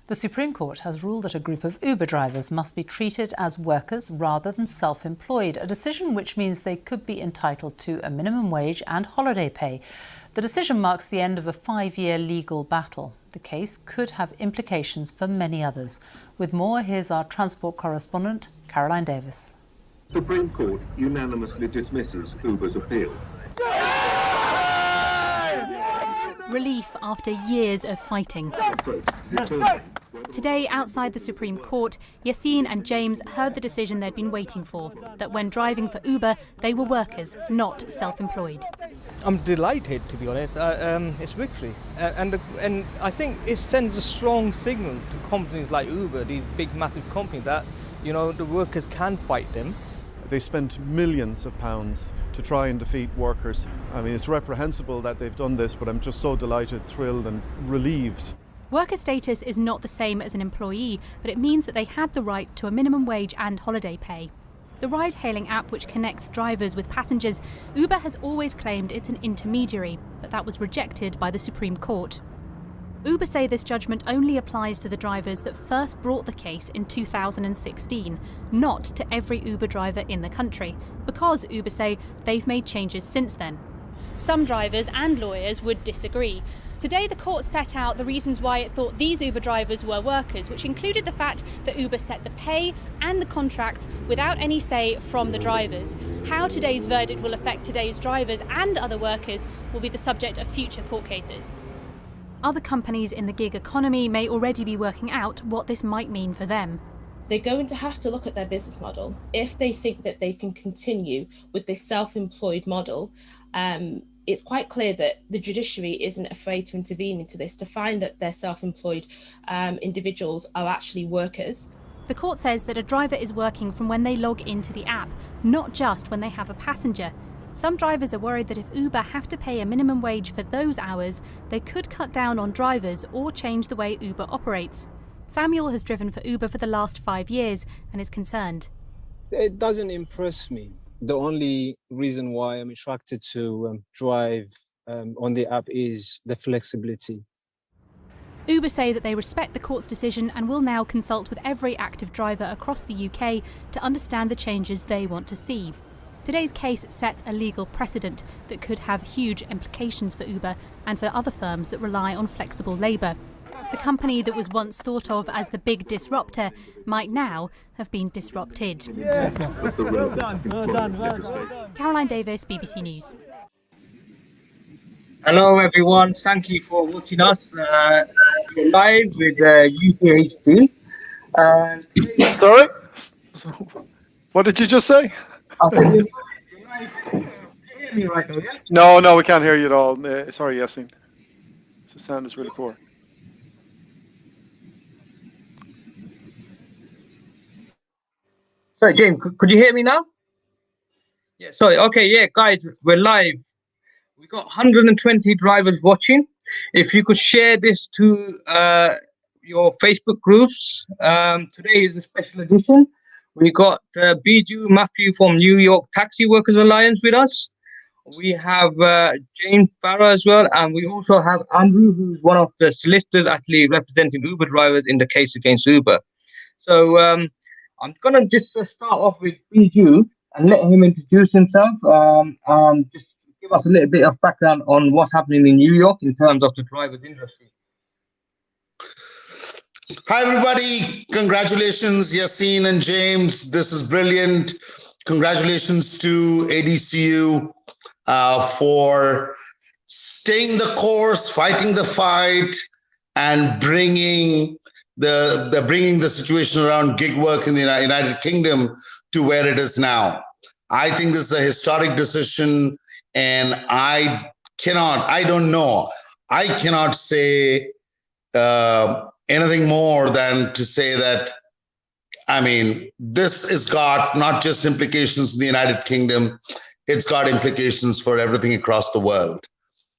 The Supreme Court has ruled that a group of Uber drivers must be treated as workers rather than self-employed, a decision which means they could be entitled to a minimum wage and holiday pay. The decision marks the end of a 5-year legal battle. The case could have implications for many others. With more, here's our transport correspondent, Caroline Davis. Supreme Court unanimously dismisses Uber's appeal. Relief after years of fighting. Today, outside the Supreme Court, Yassine and James heard the decision they'd been waiting for, that when driving for Uber, they were workers, not self-employed. I'm delighted, to be honest. It's victory. And I think it sends a strong signal to companies like Uber, these big, massive companies, that, the workers can fight them. They spent millions of pounds to try and defeat workers. I mean, it's reprehensible that they've done this, but I'm just so delighted, thrilled and relieved. Worker status is not the same as an employee, but it means that they had the right to a minimum wage and holiday pay. The ride-hailing app which connects drivers with passengers, Uber has always claimed it's an intermediary, but that was rejected by the Supreme Court. Uber say this judgment only applies to the drivers that first brought the case in 2016, not to every Uber driver in the country, because Uber say they've made changes since then. Some drivers and lawyers would disagree. Today, the court set out the reasons why it thought these Uber drivers were workers, which included the fact that Uber set the pay and the contract without any say from the drivers. How today's verdict will affect today's drivers and other workers will be the subject of future court cases. Other companies in the gig economy may already be working out what this might mean for them. They're going to have to look at their business model. If they think that they can continue with this self-employed model, it's quite clear that the judiciary isn't afraid to intervene into this, to find that their self-employed individuals are actually workers. The court says that a driver is working from when they log into the app, not just when they have a passenger. Some drivers are worried that if Uber have to pay a minimum wage for those hours, they could cut down on drivers or change the way Uber operates. Samuel has driven for Uber for the last 5 years and is concerned. It doesn't impress me. The only reason why I'm attracted to drive on the app is the flexibility. Uber say that they respect the court's decision and will now consult with every active driver across the UK to understand the changes they want to see. Today's case sets a legal precedent that could have huge implications for Uber and for other firms that rely on flexible labour. The company that was once thought of as the big disruptor might now have been disrupted. Well done. Caroline Davis, BBC News. Hello everyone, thank you for watching us live with UKHD. Sorry? What did you just say? I said you're live. Can you hear me right now, yeah? No, we can't hear you at all. Sorry, Yassine. The sound is really poor. Sorry, James, could you hear me now? Yeah, sorry. Okay, yeah, guys, we're live. We've got 120 drivers watching. If you could share this to your Facebook groups. Today is a special edition. We got Biju Matthew from New York Taxi Workers Alliance with us. We have James Farah as well, and we also have Andrew, who's one of the solicitors actually representing Uber drivers in the case against Uber. So I'm gonna just start off with Biju and let him introduce himself and just give us a little bit of background on what's happening in New York in terms of the drivers industry. Hi, everybody. Congratulations, Yassine and James. This is brilliant. Congratulations to ADCU for staying the course, fighting the fight, and bringing the situation around gig work in the United Kingdom to where it is now. I think this is a historic decision, and I cannot say anything more than to say that, I mean, this has got not just implications in the United Kingdom, it's got implications for everything across the world.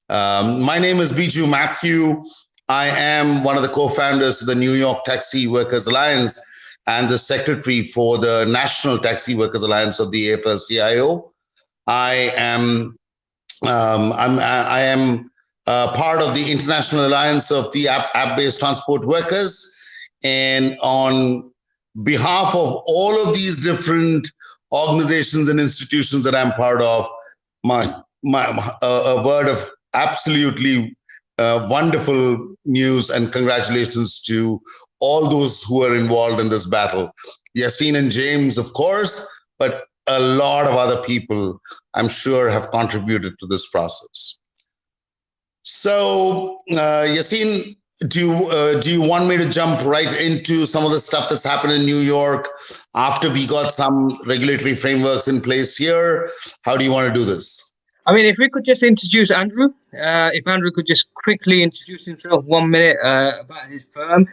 My name is Biju Matthew. I am one of the co-founders of the New York Taxi Workers Alliance and the secretary for the National Taxi Workers Alliance of the AFL-CIO. I am part of the International Alliance of the App-Based Transport Workers, And on behalf of all of these different organizations and institutions that I'm part of, a word of absolutely wonderful news and congratulations to all those who are involved in this battle. Yassine and James, of course, but a lot of other people, I'm sure, have contributed to this process. So, Yassine, do you want me to jump right into some of the stuff that's happened in New York after we got some regulatory frameworks in place here? How do you want to do this? I mean, if we could just introduce Andrew, if Andrew could just quickly introduce himself 1 minute about his firm.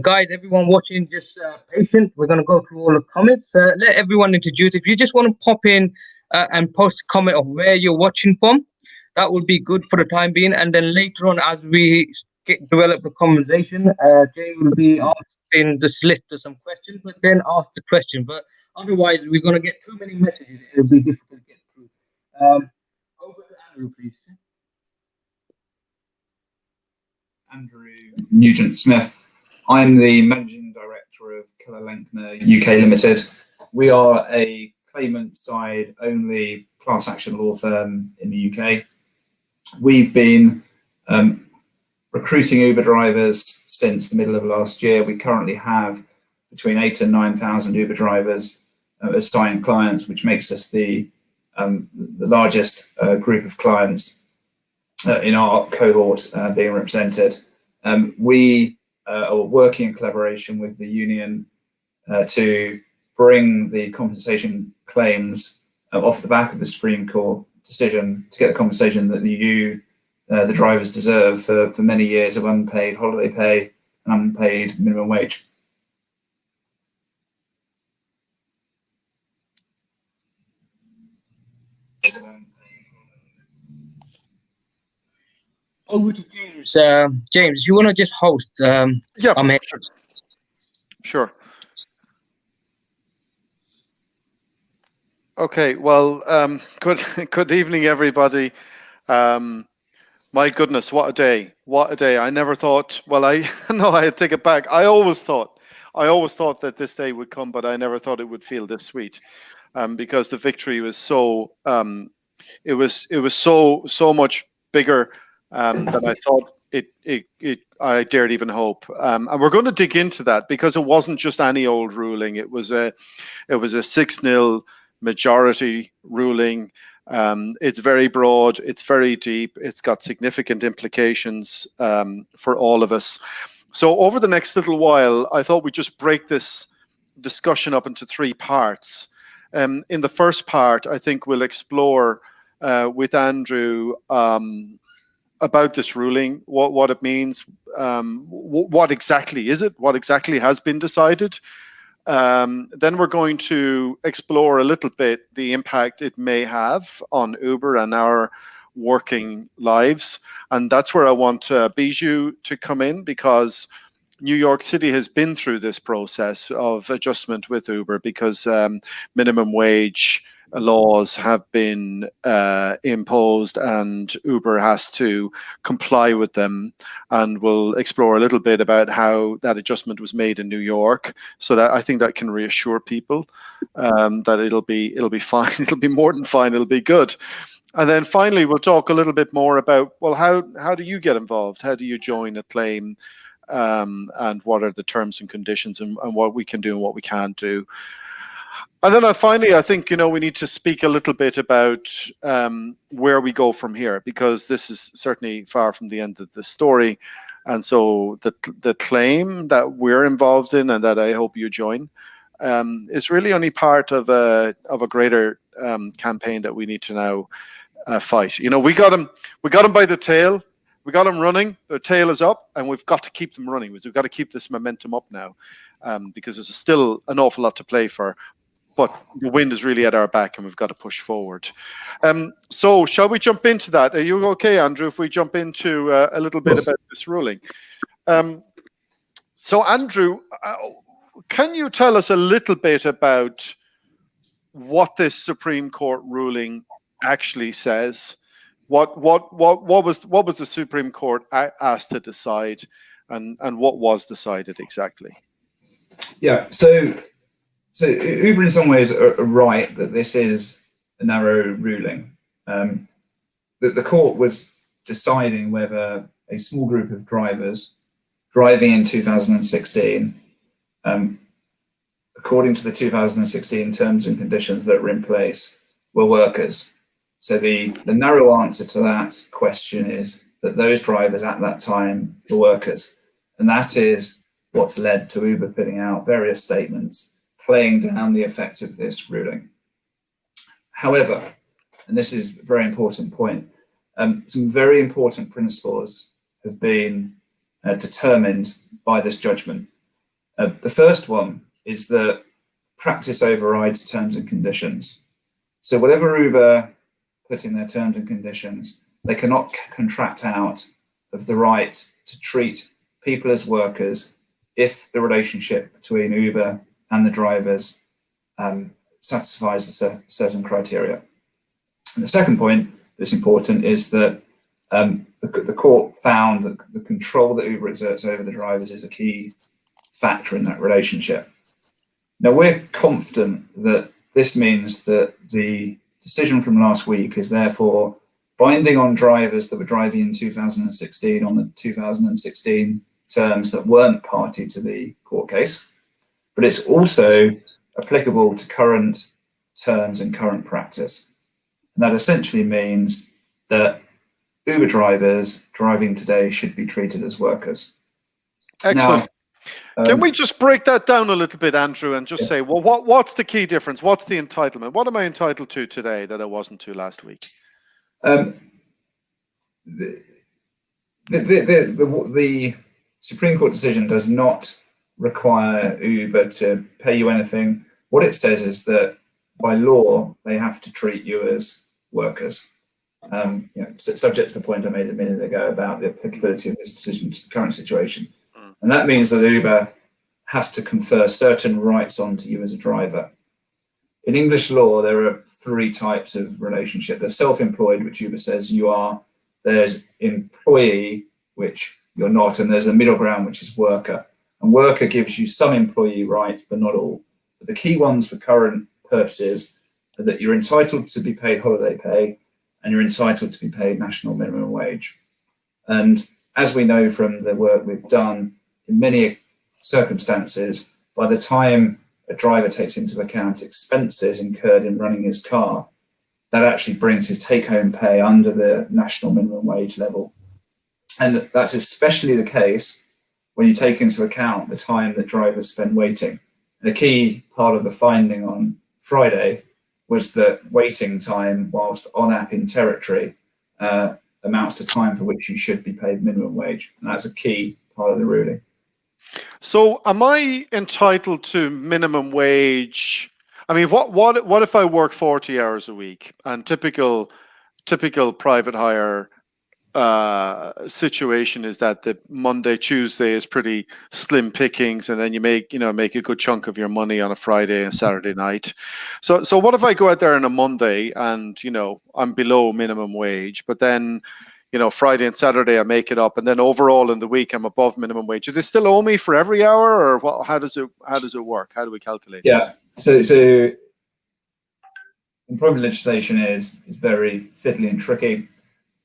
Guys, everyone watching, just patient. We're going to go through all the comments. Let everyone introduce. If you just want to pop in and post a comment of where you're watching from, that would be good for the time being. And then later on, as we develop the conversation, Jay will be asking this list of some questions, but then ask the question. But otherwise, we're going to get too many messages. It'll be difficult to get through. Over to Andrew, please. Andrew Nugent Smith. I'm the Managing Director of Keller Lenkner UK Limited. We are a claimant-side only class action law firm in the UK. We've been recruiting Uber drivers since the middle of last year. We currently have between 8,000 and 9,000 Uber drivers as signed clients, which makes us the largest group of clients in our cohort being represented. We are working in collaboration with the union to bring the compensation claims off the back of the Supreme Court decision to get the compensation that the drivers deserve for many years of unpaid holiday pay and unpaid minimum wage. Over to James. James, you want to just host? Yeah, sure. Okay, well, good evening, everybody. My goodness, what a day! What a day! I never thought. Well, I take it back. I always thought that this day would come, but I never thought it would feel this sweet, because the victory was so. It was so much bigger than I thought I dared even hope. And we're going to dig into that because it wasn't just any old ruling. It was a 6-0 majority ruling. It's very broad, it's very deep, it's got significant implications for all of us. So over the next little while, I thought we'd just break this discussion up into 3 parts. In the first part, I think we'll explore with Andrew about this ruling, what it means, what exactly is it, what exactly has been decided. Then we're going to explore a little bit the impact it may have on Uber and our working lives. And that's where I want Bijou to come in, because New York City has been through this process of adjustment with Uber, because minimum wage laws have been imposed and Uber has to comply with them. And we'll explore a little bit about how that adjustment was made in New York, so that I think that can reassure people that it'll be fine. It'll be more than fine. It'll be good. And then finally, we'll talk a little bit more about, well, how do you get involved? How do you join a claim? And what are the terms and conditions, and what we can do and what we can't do. And then finally, I think, we need to speak a little bit about where we go from here, because this is certainly far from the end of the story. And so the claim that we're involved in, and that I hope you join, is really only part of a greater campaign that we need to now fight. We got them by the tail. We got them running. Their tail is up, and we've got to keep them running. We've got to keep this momentum up now, because there's still an awful lot to play for. But the wind is really at our back, and we've got to push forward. So shall we jump into that? Are you okay, Andrew, if we jump into a little bit about this ruling? So Andrew, can you tell us a little bit about what this Supreme Court ruling actually says? What was the Supreme Court asked to decide, and what was decided exactly? Yeah, so Uber in some ways are right that this is a narrow ruling. That the court was deciding whether a small group of drivers driving in 2016, according to the 2016 terms and conditions that were in place, were workers. So the narrow answer to that question is that those drivers at that time were workers. And that is what's led to Uber putting out various statements playing down the effect of this ruling. However, and this is a very important point, some very important principles have been determined by this judgment. The first one is that practice overrides terms and conditions. So whatever Uber put in their terms and conditions, they cannot contract out of the right to treat people as workers if the relationship between Uber and the drivers satisfies a certain criteria. And the second point that's important is that the court found that the control that Uber exerts over the drivers is a key factor in that relationship. Now, we're confident that this means that the decision from last week is therefore binding on drivers that were driving in 2016 on the 2016 terms that weren't party to the court case, but it's also applicable to current terms and current practice. And that essentially means that Uber drivers driving today should be treated as workers. Excellent. Now, can we just break that down a little bit, Andrew, and just say, well, what's the key difference? What's the entitlement? What am I entitled to today that I wasn't to last week? The Supreme Court decision does not require Uber to pay you anything. What it says is that by law, they have to treat you as workers. Subject to the point I made a minute ago about the applicability of this decision to the current situation. And that means that Uber has to confer certain rights onto you as a driver. In English law, there are three types of relationship. There's self-employed, which Uber says you are. There's employee, which you're not. And there's a middle ground, which is worker. And worker gives you some employee rights, but not all. But the key ones for current purposes are that you're entitled to be paid holiday pay and you're entitled to be paid national minimum wage. And as we know from the work we've done, in many circumstances, by the time a driver takes into account expenses incurred in running his car, that actually brings his take-home pay under the national minimum wage level. And that's especially the case when you take into account the time that drivers spend waiting. And a key part of the finding on Friday was that waiting time whilst on app in territory amounts to time for which you should be paid minimum wage. And that's a key part of the ruling. So am I entitled to minimum wage? I mean, what if I work 40 hours a week and typical private hire situation is that the Monday, Tuesday is pretty slim pickings, and then you make a good chunk of your money on a Friday and Saturday night. So what if I go out there on a Monday and I'm below minimum wage, but then Friday and Saturday I make it up, and then overall in the week I'm above minimum wage? Do they still owe me for every hour, or what? How does it work? How do we calculate this? So employment legislation is very fiddly and tricky.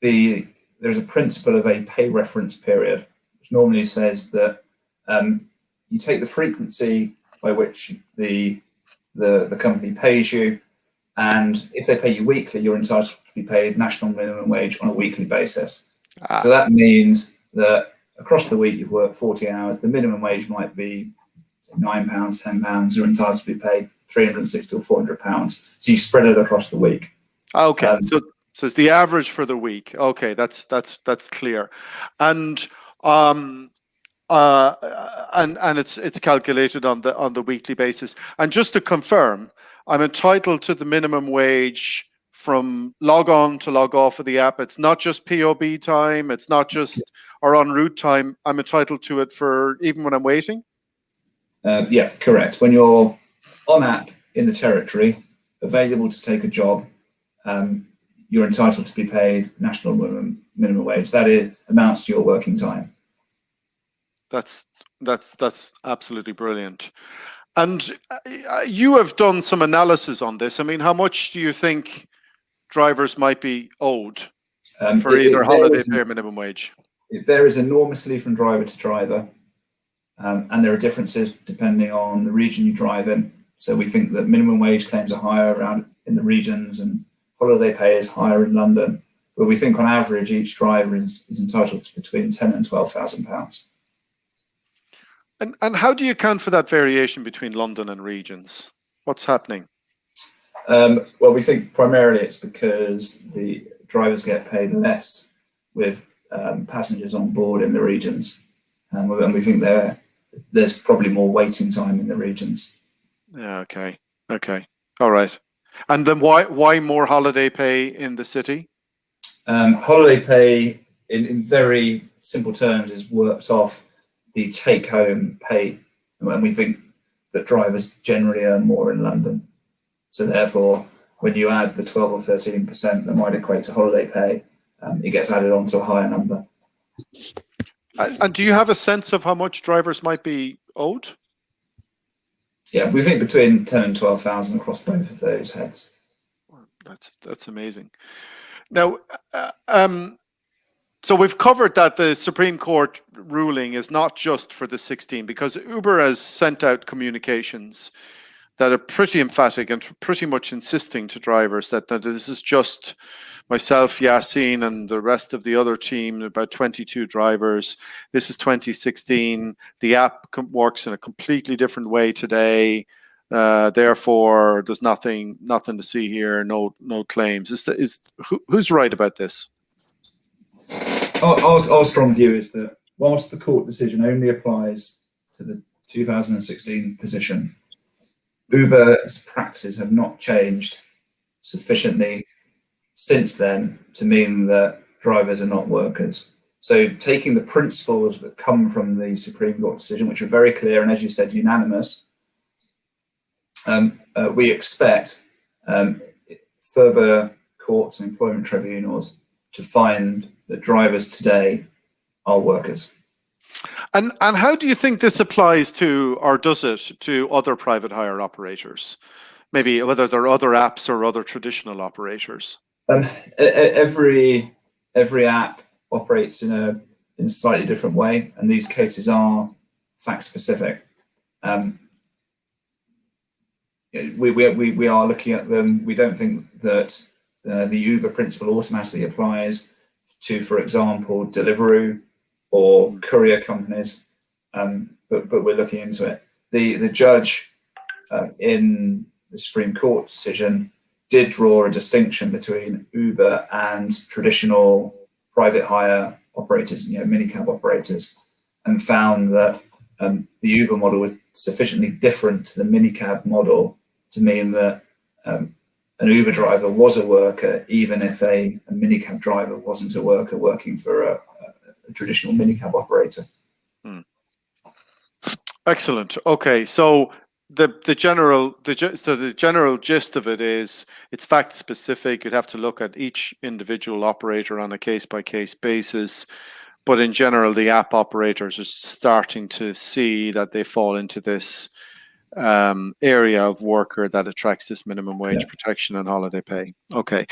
There's a principle of a pay reference period, which normally says that you take the frequency by which the company pays you, and if they pay you weekly, you're entitled to be paid national minimum wage on a weekly basis. So that means that across the week you've worked 40 hours, the minimum wage might be £9, £10, you're entitled to be paid £360 or £400. So you spread it across the week. Okay, so it's the average for the week. Okay, that's clear, and it's calculated on the weekly basis. And just to confirm, I'm entitled to the minimum wage from log on to log off of the app. It's not just POB time. It's not just or en route time. I'm entitled to it for even when I'm waiting. Yeah, correct. When you're on app in the territory, available to take a job, you're entitled to be paid national minimum wage. That amounts to your working time. That's That's absolutely brilliant. And you have done some analysis on this. I mean, how much do you think drivers might be owed for either holiday pay or minimum wage? It varies enormously from driver to driver, and there are differences depending on the region you drive in. So we think that minimum wage claims are higher around in the regions, and holiday pay is higher in London. But we think on average each driver is entitled to between £10,000 and £12,000. And how do you account for that variation between London and regions? What's happening? Well, we think primarily it's because the drivers get paid less with passengers on board in the regions, and we think there's probably more waiting time in the regions. Yeah. Okay. All right. And then why more holiday pay in the city? Holiday pay, in very simple terms, works off the take-home pay, and we think that drivers generally earn more in London. So therefore, when you add the 12 or 13% that might equate to holiday pay, it gets added on to a higher number. And do you have a sense of how much drivers might be owed? Yeah, we think between 10 and 12,000 across both of those heads. That's amazing. Now, so we've covered that the Supreme Court ruling is not just for the 16, because Uber has sent out communications that are pretty emphatic and pretty much insisting to drivers that this is just myself, Yassine, and the rest of the other team, about 22 drivers. This is 2016. The app works in a completely different way today. Therefore, there's nothing to see here. No claims. Who's right about this? Our strong view is that whilst the court decision only applies to the 2016 position, Uber's practices have not changed sufficiently since then to mean that drivers are not workers. So taking the principles that come from the Supreme Court decision, which are very clear and, as you said, unanimous, we expect further courts and employment tribunals to find that drivers today are workers. And how do you think this applies to, or does it, to other private hire operators? Maybe whether they're other apps or other traditional operators? Every app operates in a slightly different way, and these cases are fact specific. We are looking at them. We don't think that the Uber principle automatically applies to, for example, Deliveroo or courier companies, but we're looking into it. The judge in the Supreme Court decision did draw a distinction between Uber and traditional private hire operators, minicab operators, and found that the Uber model was sufficiently different to the minicab model to mean that an Uber driver was a worker, even if a minicab driver wasn't a worker working for a traditional minicab operator. Excellent. Okay, so the general gist of it is it's fact specific. You'd have to look at each individual operator on a case by case basis, but in general, the app operators are starting to see that they fall into this area of worker that attracts this minimum wage protection and holiday pay. Okay,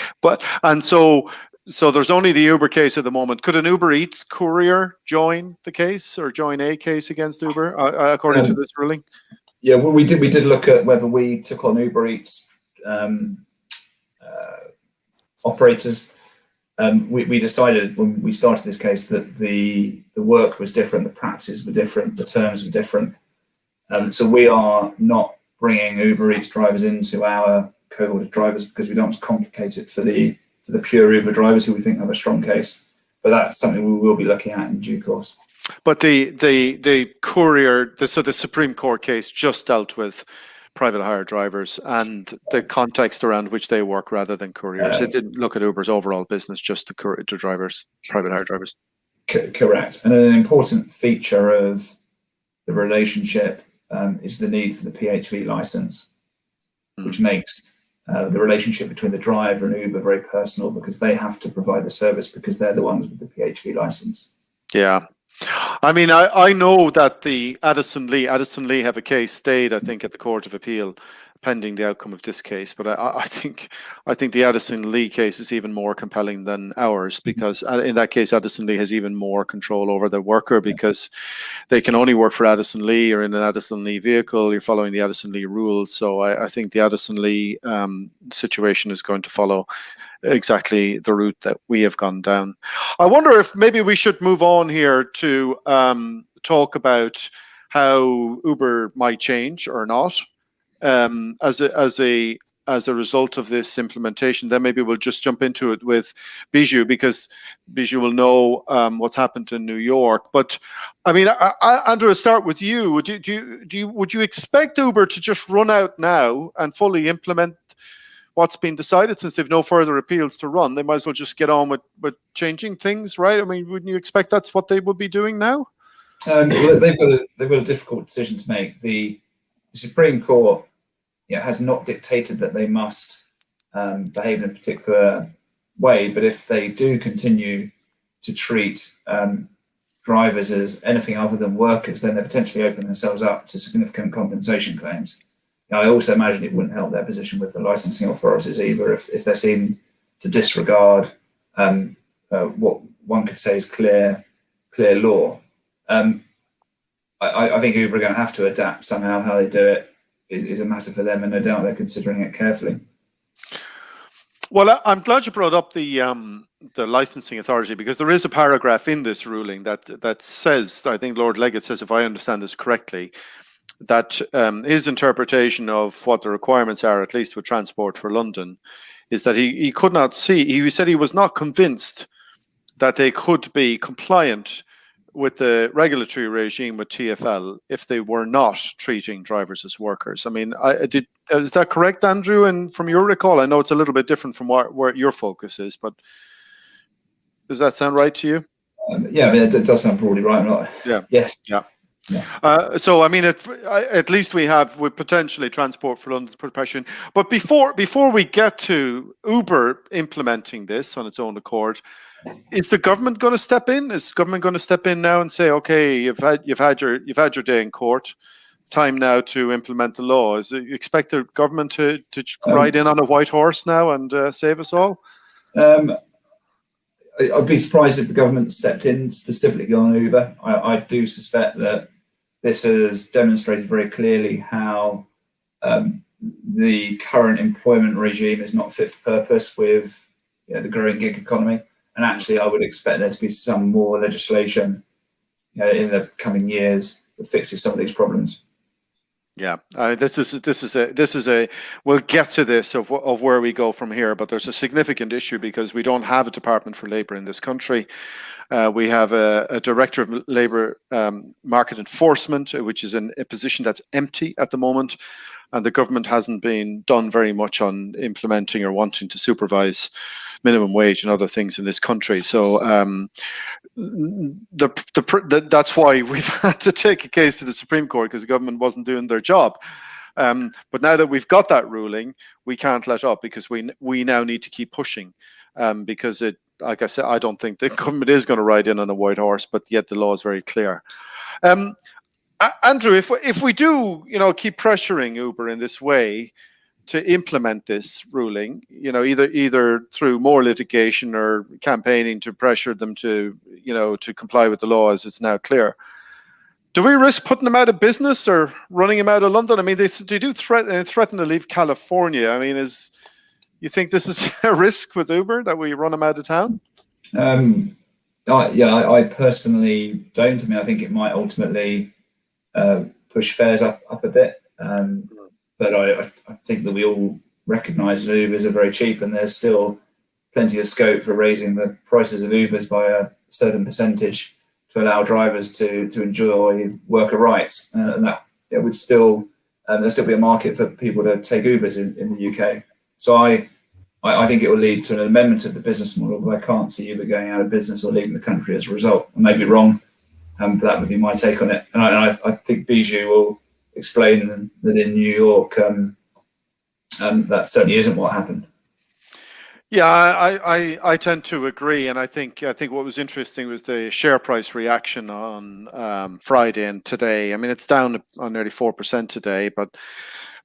so there's only the Uber case at the moment. Could an Uber Eats courier join the case or join a case against Uber according to this ruling? Yeah, well, we did look at whether we took on Uber Eats operators. We decided when we started this case that the work was different, the practices were different, the terms were different. So we are not bringing Uber Eats drivers into our cohort of drivers because we don't want to complicate it for the pure Uber drivers who we think have a strong case. But that's something we will be looking at in due course. But the courier, so the Supreme Court case just dealt with private hire drivers and the context around which they work rather than couriers. It didn't look at Uber's overall business, just the drivers, private hire drivers. Correct. And an important feature of the relationship is the need for the PHV license, which makes the relationship between the driver and Uber very personal because they have to provide the service because they're the ones with the PHV license. Yeah. I mean, I know that the Addison Lee have a case stayed, I think, at the Court of Appeal, pending the outcome of this case. But I think the Addison Lee case is even more compelling than ours, because in that case, Addison Lee has even more control over the worker, because they can only work for Addison Lee or in an Addison Lee vehicle. You're following the Addison Lee rules. So I think the Addison Lee situation is going to follow exactly the route that we have gone down. I wonder if maybe we should move on here to talk about how Uber might change or not as a result of this implementation. Then maybe we'll just jump into it with Bijou, because Bijou will know what's happened in New York. But I mean, Andrew, I'll start with you. Would you expect Uber to just run out now and fully implement what's been decided, since they've no further appeals to run? They might as well just get on with changing things, right? I mean, wouldn't you expect that's what they would be doing now? Well, they've got a difficult decision to make. The Supreme Court has not dictated that they must behave in a particular way, but if they do continue to treat drivers as anything other than workers, then they potentially open themselves up to significant compensation claims. I also imagine it wouldn't help their position with the licensing authorities either if they're seen to disregard what one could say is clear law. I think Uber are going to have to adapt somehow. How they do it is a matter for them, and no doubt they're considering it carefully. Well, I'm glad you brought up the licensing authority, because there is a paragraph in this ruling that says, I think Lord Leggett says, if I understand this correctly, that his interpretation of what the requirements are, at least with Transport for London, is that he could not see, he said he was not convinced that they could be compliant with the regulatory regime with TfL if they were not treating drivers as workers. I mean, is that correct, Andrew? And from your recall, I know it's a little bit different from where your focus is, but does that sound right to you? Yeah, I mean, it does sound broadly right. Not. Yeah. Yes. Yeah. Yeah. So I mean, at least we have with potentially Transport for London's profession. But before we get to Uber implementing this on its own accord, is the government going to step in? Is government going to step in now and say, okay, you've had your day in court, time now to implement the law? Is it, you expect the government to ride in on a white horse now and save us all? I'd be surprised if the government stepped in specifically on Uber. I do suspect that this has demonstrated very clearly how the current employment regime is not fit for purpose with the growing gig economy. And actually, I would expect there to be some more legislation in the coming years that fixes some of these problems. Yeah, this is a. We'll get to this of where we go from here, but there's a significant issue because we don't have a Department for Labour in this country. We have a Director of Labour Market Enforcement, which is a position that's empty at the moment, and the government hasn't been done very much on implementing or wanting to supervise minimum wage and other things in this country. So that's why we've had to take a case to the Supreme Court, because the government wasn't doing their job. But now that we've got that ruling, we can't let up, because we now need to keep pushing, because it, like I said, I don't think the government is going to ride in on a white horse, but yet the law is very clear. Andrew, if we do, keep pressuring Uber in this way to implement this ruling, either through more litigation or campaigning to pressure them to comply with the law as it's now clear, do we risk putting them out of business or running them out of London? I mean, they do threaten to leave California. I mean, you think this is a risk with Uber that we run them out of town? I personally don't. I mean, I think it might ultimately push fares up a bit. But I think that we all recognise that Ubers are very cheap, and there's still plenty of scope for raising the prices of Ubers by a certain percentage to allow drivers to enjoy worker rights, and that it would still there'll still be a market for people to take Ubers in the UK. So I think it will lead to an amendment of the business model, but I can't see Uber going out of business or leaving the country as a result. I may be wrong, but that would be my take on it. And I think Bijou will explain that in New York, that certainly isn't what happened. Yeah, I tend to agree, and I think what was interesting was the share price reaction on Friday and today. I mean, it's down on nearly 4% today, but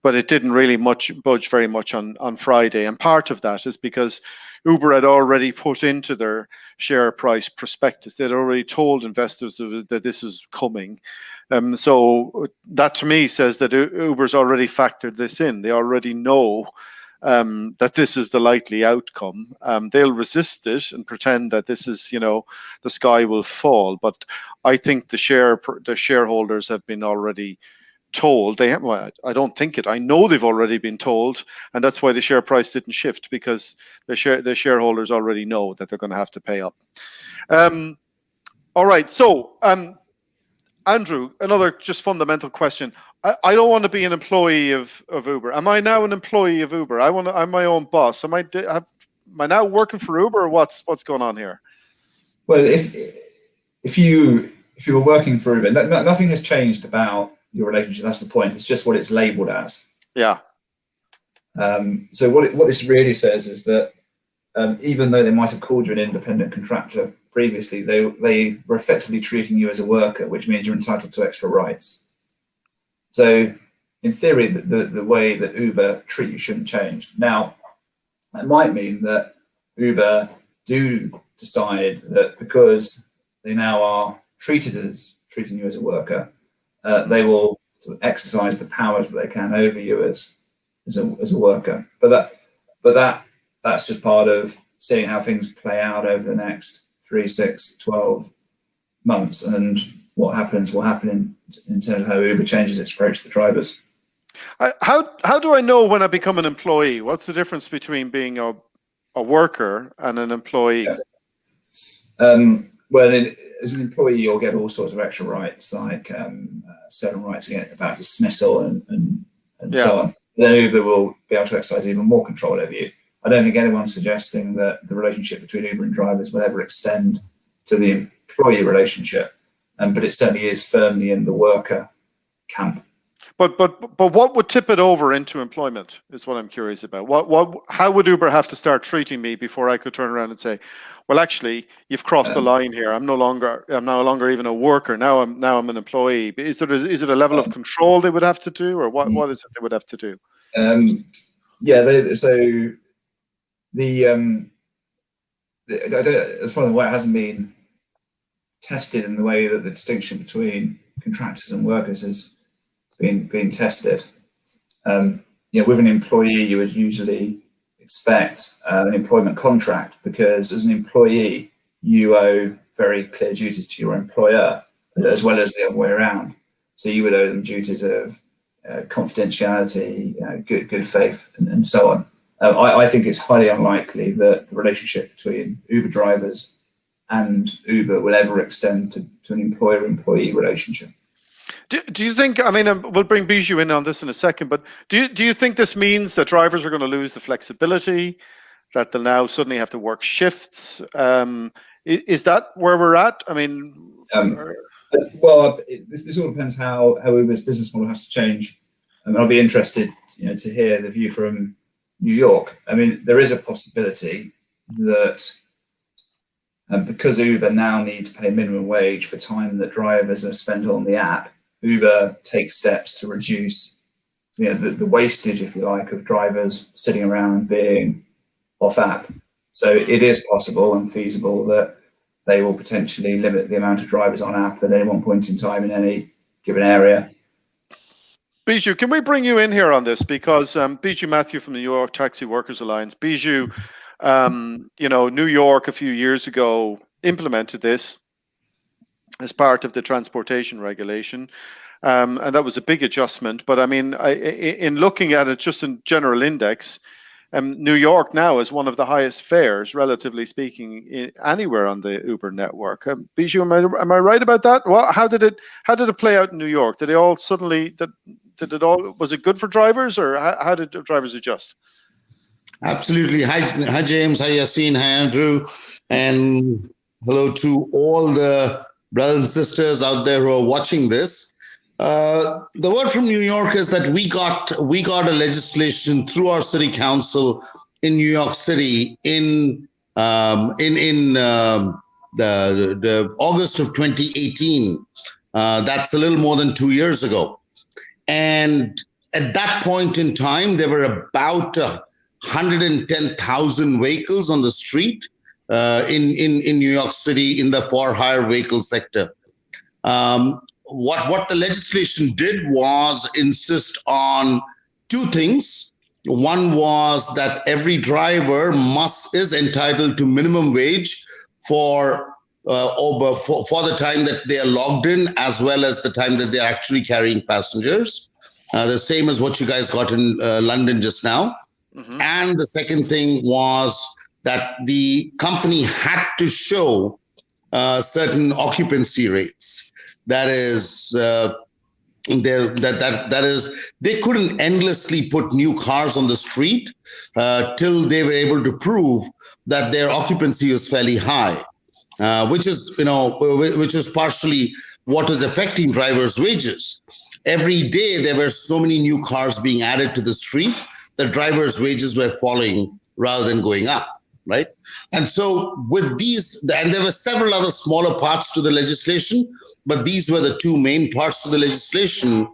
it didn't really budge very much on Friday, and part of that is because Uber had already put into their share price prospectus. They'd already told investors that this was coming. So that to me says that Uber's already factored this in. They already know that this is the likely outcome. They'll resist it and pretend that this is, the sky will fall. But I think the shareholders have been already told. I don't think it. I know they've already been told, and that's why the share price didn't shift, because the shareholders already know that they're going to have to pay up. All right. So, Andrew, another just fundamental question. I don't want to be an employee of Uber. Am I now an employee of Uber? I'm my own boss. Am I now working for Uber, or what's going on here? Well, if you were working for Uber, nothing has changed about your relationship. That's the point. It's just what it's labelled as. Yeah. So what this really says is that even though they might have called you an independent contractor previously, they were effectively treating you as a worker, which means you're entitled to extra rights. So in theory, the way that Uber treat you shouldn't change. Now, that might mean that Uber do decide that because they now are treating you as a worker, they will sort of exercise the powers that they can over you as a worker. But that's just part of seeing how things play out over the next 3, 6, 12 months, and what happens will happen in terms of how Uber changes its approach to the drivers. How do I know when I become an employee? What's the difference between being a worker and an employee? Well, as an employee, you'll get all sorts of extra rights, like certain rights about dismissal and so on. Then Uber will be able to exercise even more control over you. I don't think anyone's suggesting that the relationship between Uber and drivers will ever extend to the employee relationship, but it certainly is firmly in the worker camp. But what would tip it over into employment is what I'm curious about. How would Uber have to start treating me before I could turn around and say, well, actually, you've crossed the line here. I'm no longer even a worker. Now I'm an employee. Is it a level of control they would have to do, or what is it they would have to do? As far as why it hasn't been tested in the way that the distinction between contractors and workers has been tested. With an employee, you would usually expect an employment contract, because as an employee, you owe very clear duties to your employer, as well as the other way around. So you would owe them duties of confidentiality, good faith, and so on. I think it's highly unlikely that the relationship between Uber drivers and Uber will ever extend to an employer-employee relationship. Do you think, we'll bring Bijou in on this in a second, but do you think this means that drivers are going to lose the flexibility, that they'll now suddenly have to work shifts? Is that where we're at? This all depends how Uber's business model has to change. I'll be interested to hear the view from New York. There is a possibility that because Uber now need to pay minimum wage for time that drivers are spent on the app, Uber takes steps to reduce the wastage, if you like, of drivers sitting around being off app. So it is possible and feasible that they will potentially limit the amount of drivers on app at any one point in time in any given area. Bijou, can we bring you in here on this? Because Bijou Matthew from the New York Taxi Workers Alliance. Bijou, New York a few years ago implemented this as part of the transportation regulation. And that was a big adjustment. But in looking at it just in general index, New York now is one of the highest fares, relatively speaking, anywhere on the Uber network. Bijou, am I right about that? Well, how did it play out in New York? Did they all suddenly was it good for drivers, or how did drivers adjust? Absolutely. Hi James. Hi Yassine. Hi Andrew, and hello to all the brothers and sisters out there who are watching this. The word from New York is that we got a legislation through our city council in New York City in the August of 2018. That's a little more than 2 years ago. And at that point in time, there were about 110,000 vehicles on the street in New York City in the for-hire vehicle sector. What the legislation did was insist on two things. One was that every driver is entitled to minimum wage for the time that they are logged in, as well as the time that they're actually carrying passengers. The same as what you guys got in London just now. Mm-hmm. And the second thing was that the company had to show certain occupancy rates. That is, they couldn't endlessly put new cars on the street till they were able to prove that their occupancy was fairly high, which is partially what is affecting drivers' wages. Every day there were so many new cars being added to the street that drivers' wages were falling rather than going up, right? And so with these, and there were several other smaller parts to the legislation, but these were the two main parts of the legislation.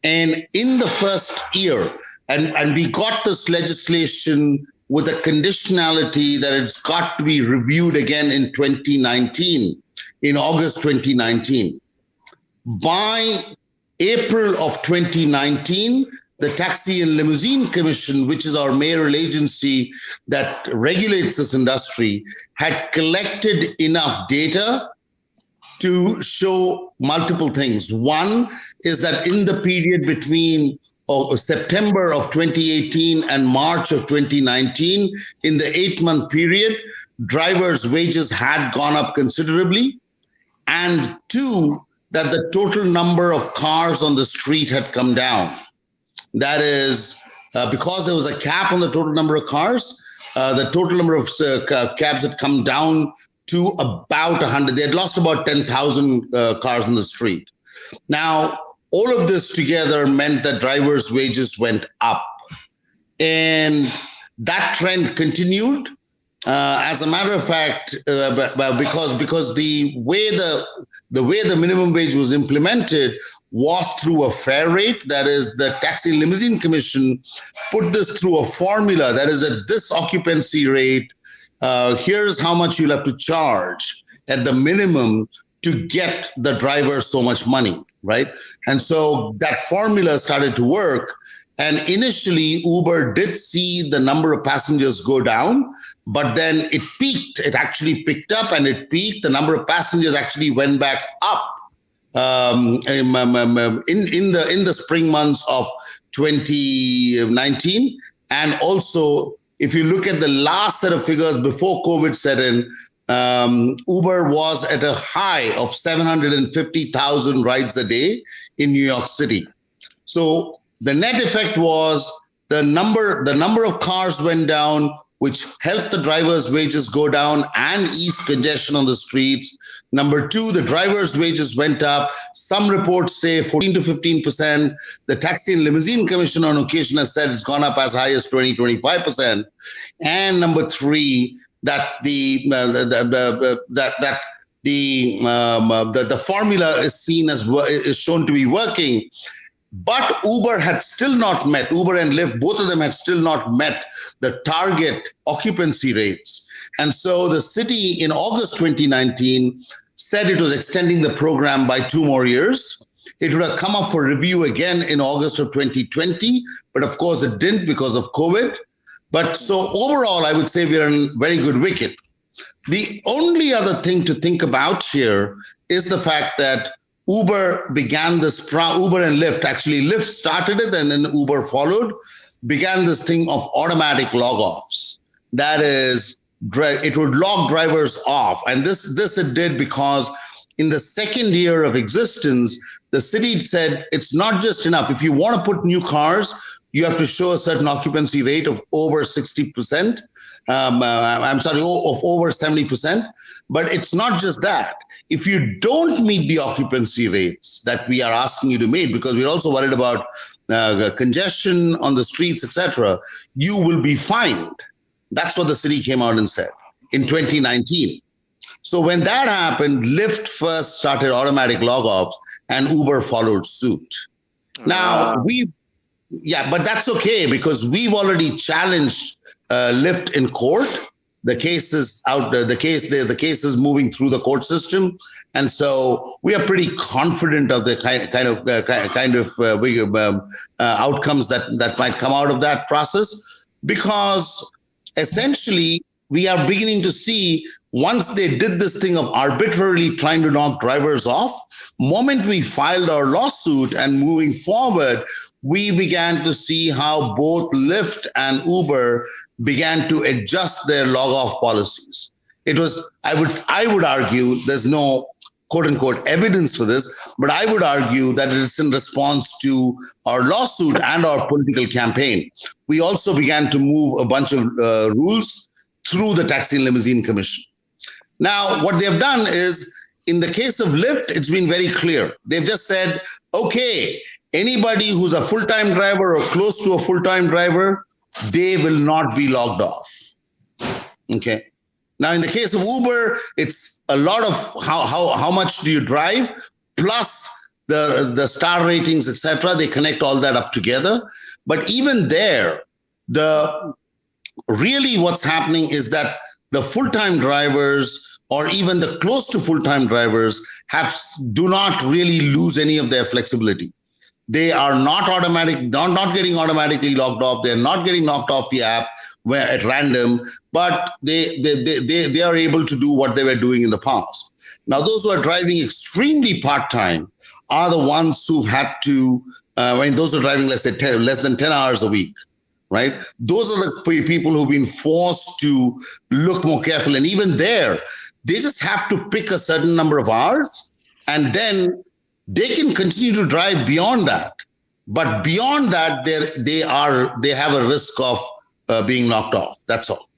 And in the first year, and we got this legislation with a conditionality that it's got to be reviewed again in 2019, in August 2019. By April of 2019, the Taxi and Limousine Commission, which is our mayoral agency that regulates this industry, had collected enough data to show multiple things. One is that in the period between September of 2018 and March of 2019, in the 8-month period, drivers' wages had gone up considerably. And two, that the total number of cars on the street had come down. That is, because there was a cap on the total number of cars, the total number of cabs had come down to about 100. They had lost about 10,000 cars on the street. Now, all of this together meant that drivers' wages went up. And that trend continued. As a matter of fact, because the way the minimum wage was implemented was through a fare rate. That is, the Taxi and Limousine Commission put this through a formula. That is, at this occupancy rate, here's how much you'll have to charge at the minimum to get the driver so much money, right? And so that formula started to work. And initially, Uber did see the number of passengers go down, but then it peaked. It actually picked up and it peaked. The number of passengers actually went back up in the spring months of 2019. And also, if you look at the last set of figures before COVID set in, Uber was at a high of 750,000 rides a day in New York City. So the net effect was the number of cars went down, which helped the drivers' wages go down and ease congestion on the streets. Number two, the drivers' wages went up. Some reports say 14 to 15%. The Taxi and Limousine Commission on occasion has said it's gone up as high as 20, 25%. And number three, that the formula is shown to be working. But Uber had still not met, Uber and Lyft, both of them had still not met the target occupancy rates. And so the city in August 2019 said it was extending the program by 2 more years. It would have come up for review again in August of 2020, but of course it didn't because of COVID. But so overall, I would say we're in very good wicket. The only other thing to think about here is the fact that Uber began this, Uber and Lyft, actually Lyft started it and then Uber followed, began this thing of automatic log-offs. That is, it would log drivers off. And this it did because in the second year of existence, the city said it's not just enough. If you want to put new cars, you have to show a certain occupancy rate of over 60%. Of over 70%. But it's not just that. If you don't meet the occupancy rates that we are asking you to meet, because we're also worried about congestion on the streets, etc., you will be fined. That's what the city came out and said in 2019. So when that happened, Lyft first started automatic log-offs and Uber followed suit. Now, but that's okay because we've already challenged Lyft in court. The case is out. The case is moving through the court system, and so we are pretty confident of the kind of outcomes that might come out of that process, because essentially we are beginning to see, once they did this thing of arbitrarily trying to knock drivers off, moment we filed our lawsuit and moving forward, we began to see how both Lyft and Uber began to adjust their log-off policies. It was, I would argue, there's no quote-unquote evidence for this, but I would argue that it is in response to our lawsuit and our political campaign. We also began to move a bunch of rules through the Taxi and Limousine Commission. Now, what they've done is, in the case of Lyft, it's been very clear. They've just said, okay, anybody who's a full-time driver or close to a full-time driver, they will not be logged off. Okay. Now, in the case of Uber, it's a lot of how much do you drive, plus the star ratings, etc. They connect all that up together. But even there, really what's happening is that the full-time drivers, or even the close to full-time drivers, do not really lose any of their flexibility. They are not getting automatically logged off. They're not getting knocked off the app at random, but they are able to do what they were doing in the past. Now, those who are driving extremely part-time are the ones who've had to, those who are driving less than 10 hours a week, right? Those are the people who've been forced to look more careful. And even there, they just have to pick a certain number of hours, and then they can continue to drive beyond that. But beyond that, they have a risk of being knocked off. That's all.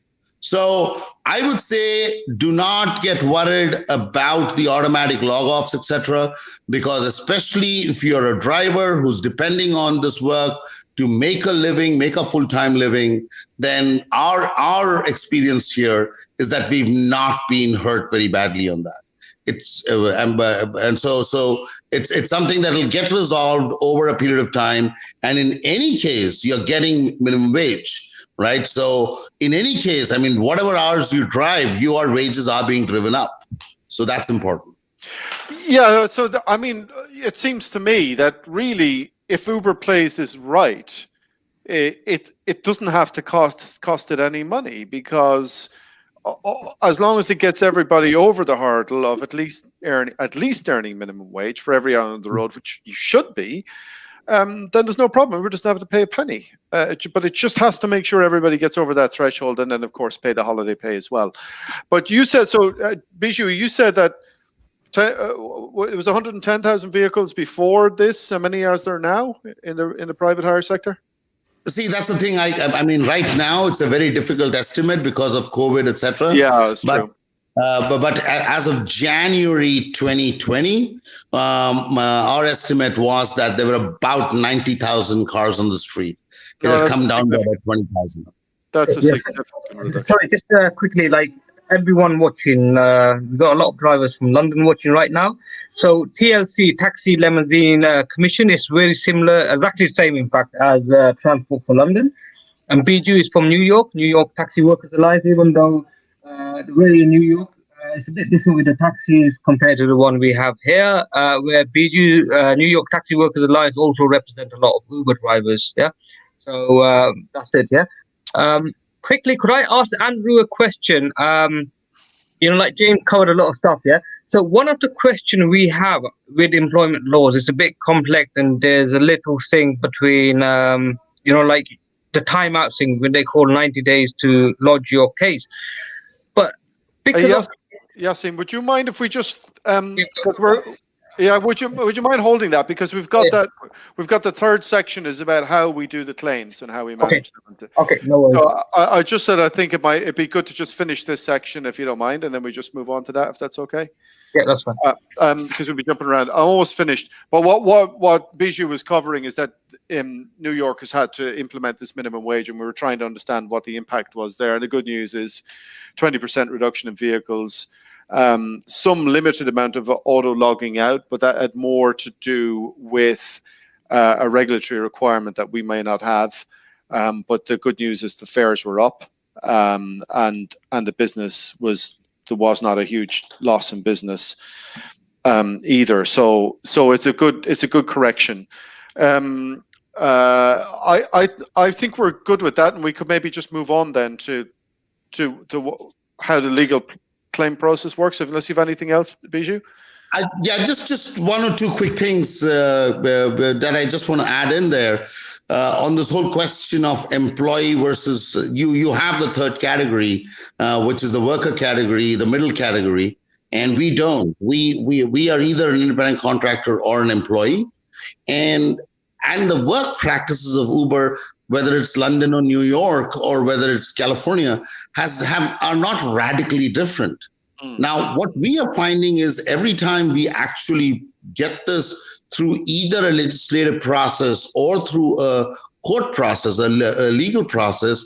So I would say, do not get worried about the automatic log-offs, etc., because especially if you're a driver who's depending on this work to make a living, make a full-time living, then our experience here is that we've not been hurt very badly on that. It's and so it's something that will get resolved over a period of time. And in any case, you're getting minimum wage, right? So in any case, I mean, whatever hours you drive, your wages are being driven up. So that's important. Yeah. So I mean, it seems to me that really, if Uber plays this right, it doesn't have to cost it any money, because as long as it gets everybody over the hurdle of at least earning minimum wage for every hour on the road, which you should be, then there's no problem. We just have to pay a penny. But it just has to make sure everybody gets over that threshold, and then of course pay the holiday pay as well. But you said, so Biju, you said that it was 110,000 vehicles before this. How many are there now in the private hire sector? See, that's the thing. I mean, right now it's a very difficult estimate because of COVID, etc. Yeah, that's true. But as of January 2020, our estimate was that there were about 90,000 cars on the street. It had come down to about 20,000. That's a significant reduction. Sorry, just quickly, like everyone watching, we've got a lot of drivers from London watching right now. So TLC, Taxi Limousine Commission, is very similar, exactly the same, in fact, as Transport for London. And BJU is from New York Taxi Workers Alliance, even though the way in New York, it's a bit different with the taxis compared to the one we have here, where BJU, New York Taxi Workers Alliance, also represent a lot of Uber drivers. Yeah. So that's it. Yeah. Quickly, could I ask Andrew a question? Like James covered a lot of stuff, yeah? So one of the questions we have with employment laws is a bit complex, and there's a little thing between, like the timeout thing when they call 90 days to lodge your case. But because Yasin, would you mind if we just would you mind holding that, because we've got the third section is about how we do the claims and how we manage them. Okay, no worries. So I just said I think it'd be good to just finish this section if you don't mind, and then we just move on to that, if that's okay. Yeah, that's fine. Because we'll be jumping around. I'm almost finished. But what Bijou was covering is that New York has had to implement this minimum wage, and we were trying to understand what the impact was there. And the good news is 20% reduction in vehicles, some limited amount of auto logging out, but that had more to do with a regulatory requirement that we may not have. But the good news is the fares were up, and the business there was not a huge loss in business either. So it's a good correction. I think we're good with that, and we could maybe just move on then to how the legal claim process works. Unless you have anything else, Bijou. Just one or two quick things that I just want to add in there on this whole question of employee versus you have the third category, which is the worker category, the middle category, and we don't. We are either an independent contractor or an employee, and the work practices of Uber, whether it's London or New York or whether it's California, are not radically different. Now, what we are finding is every time we actually get this through either a legislative process or through a court process, a legal process,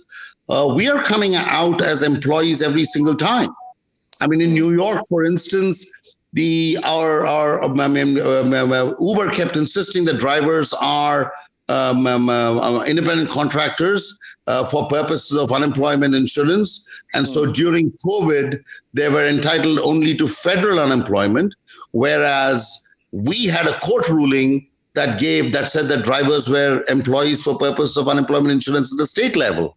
we are coming out as employees every single time. I mean, in New York, for instance, Uber kept insisting that drivers are independent contractors for purposes of unemployment insurance. And so during COVID, they were entitled only to federal unemployment, whereas we had a court ruling that said that drivers were employees for purpose of unemployment insurance at the state level.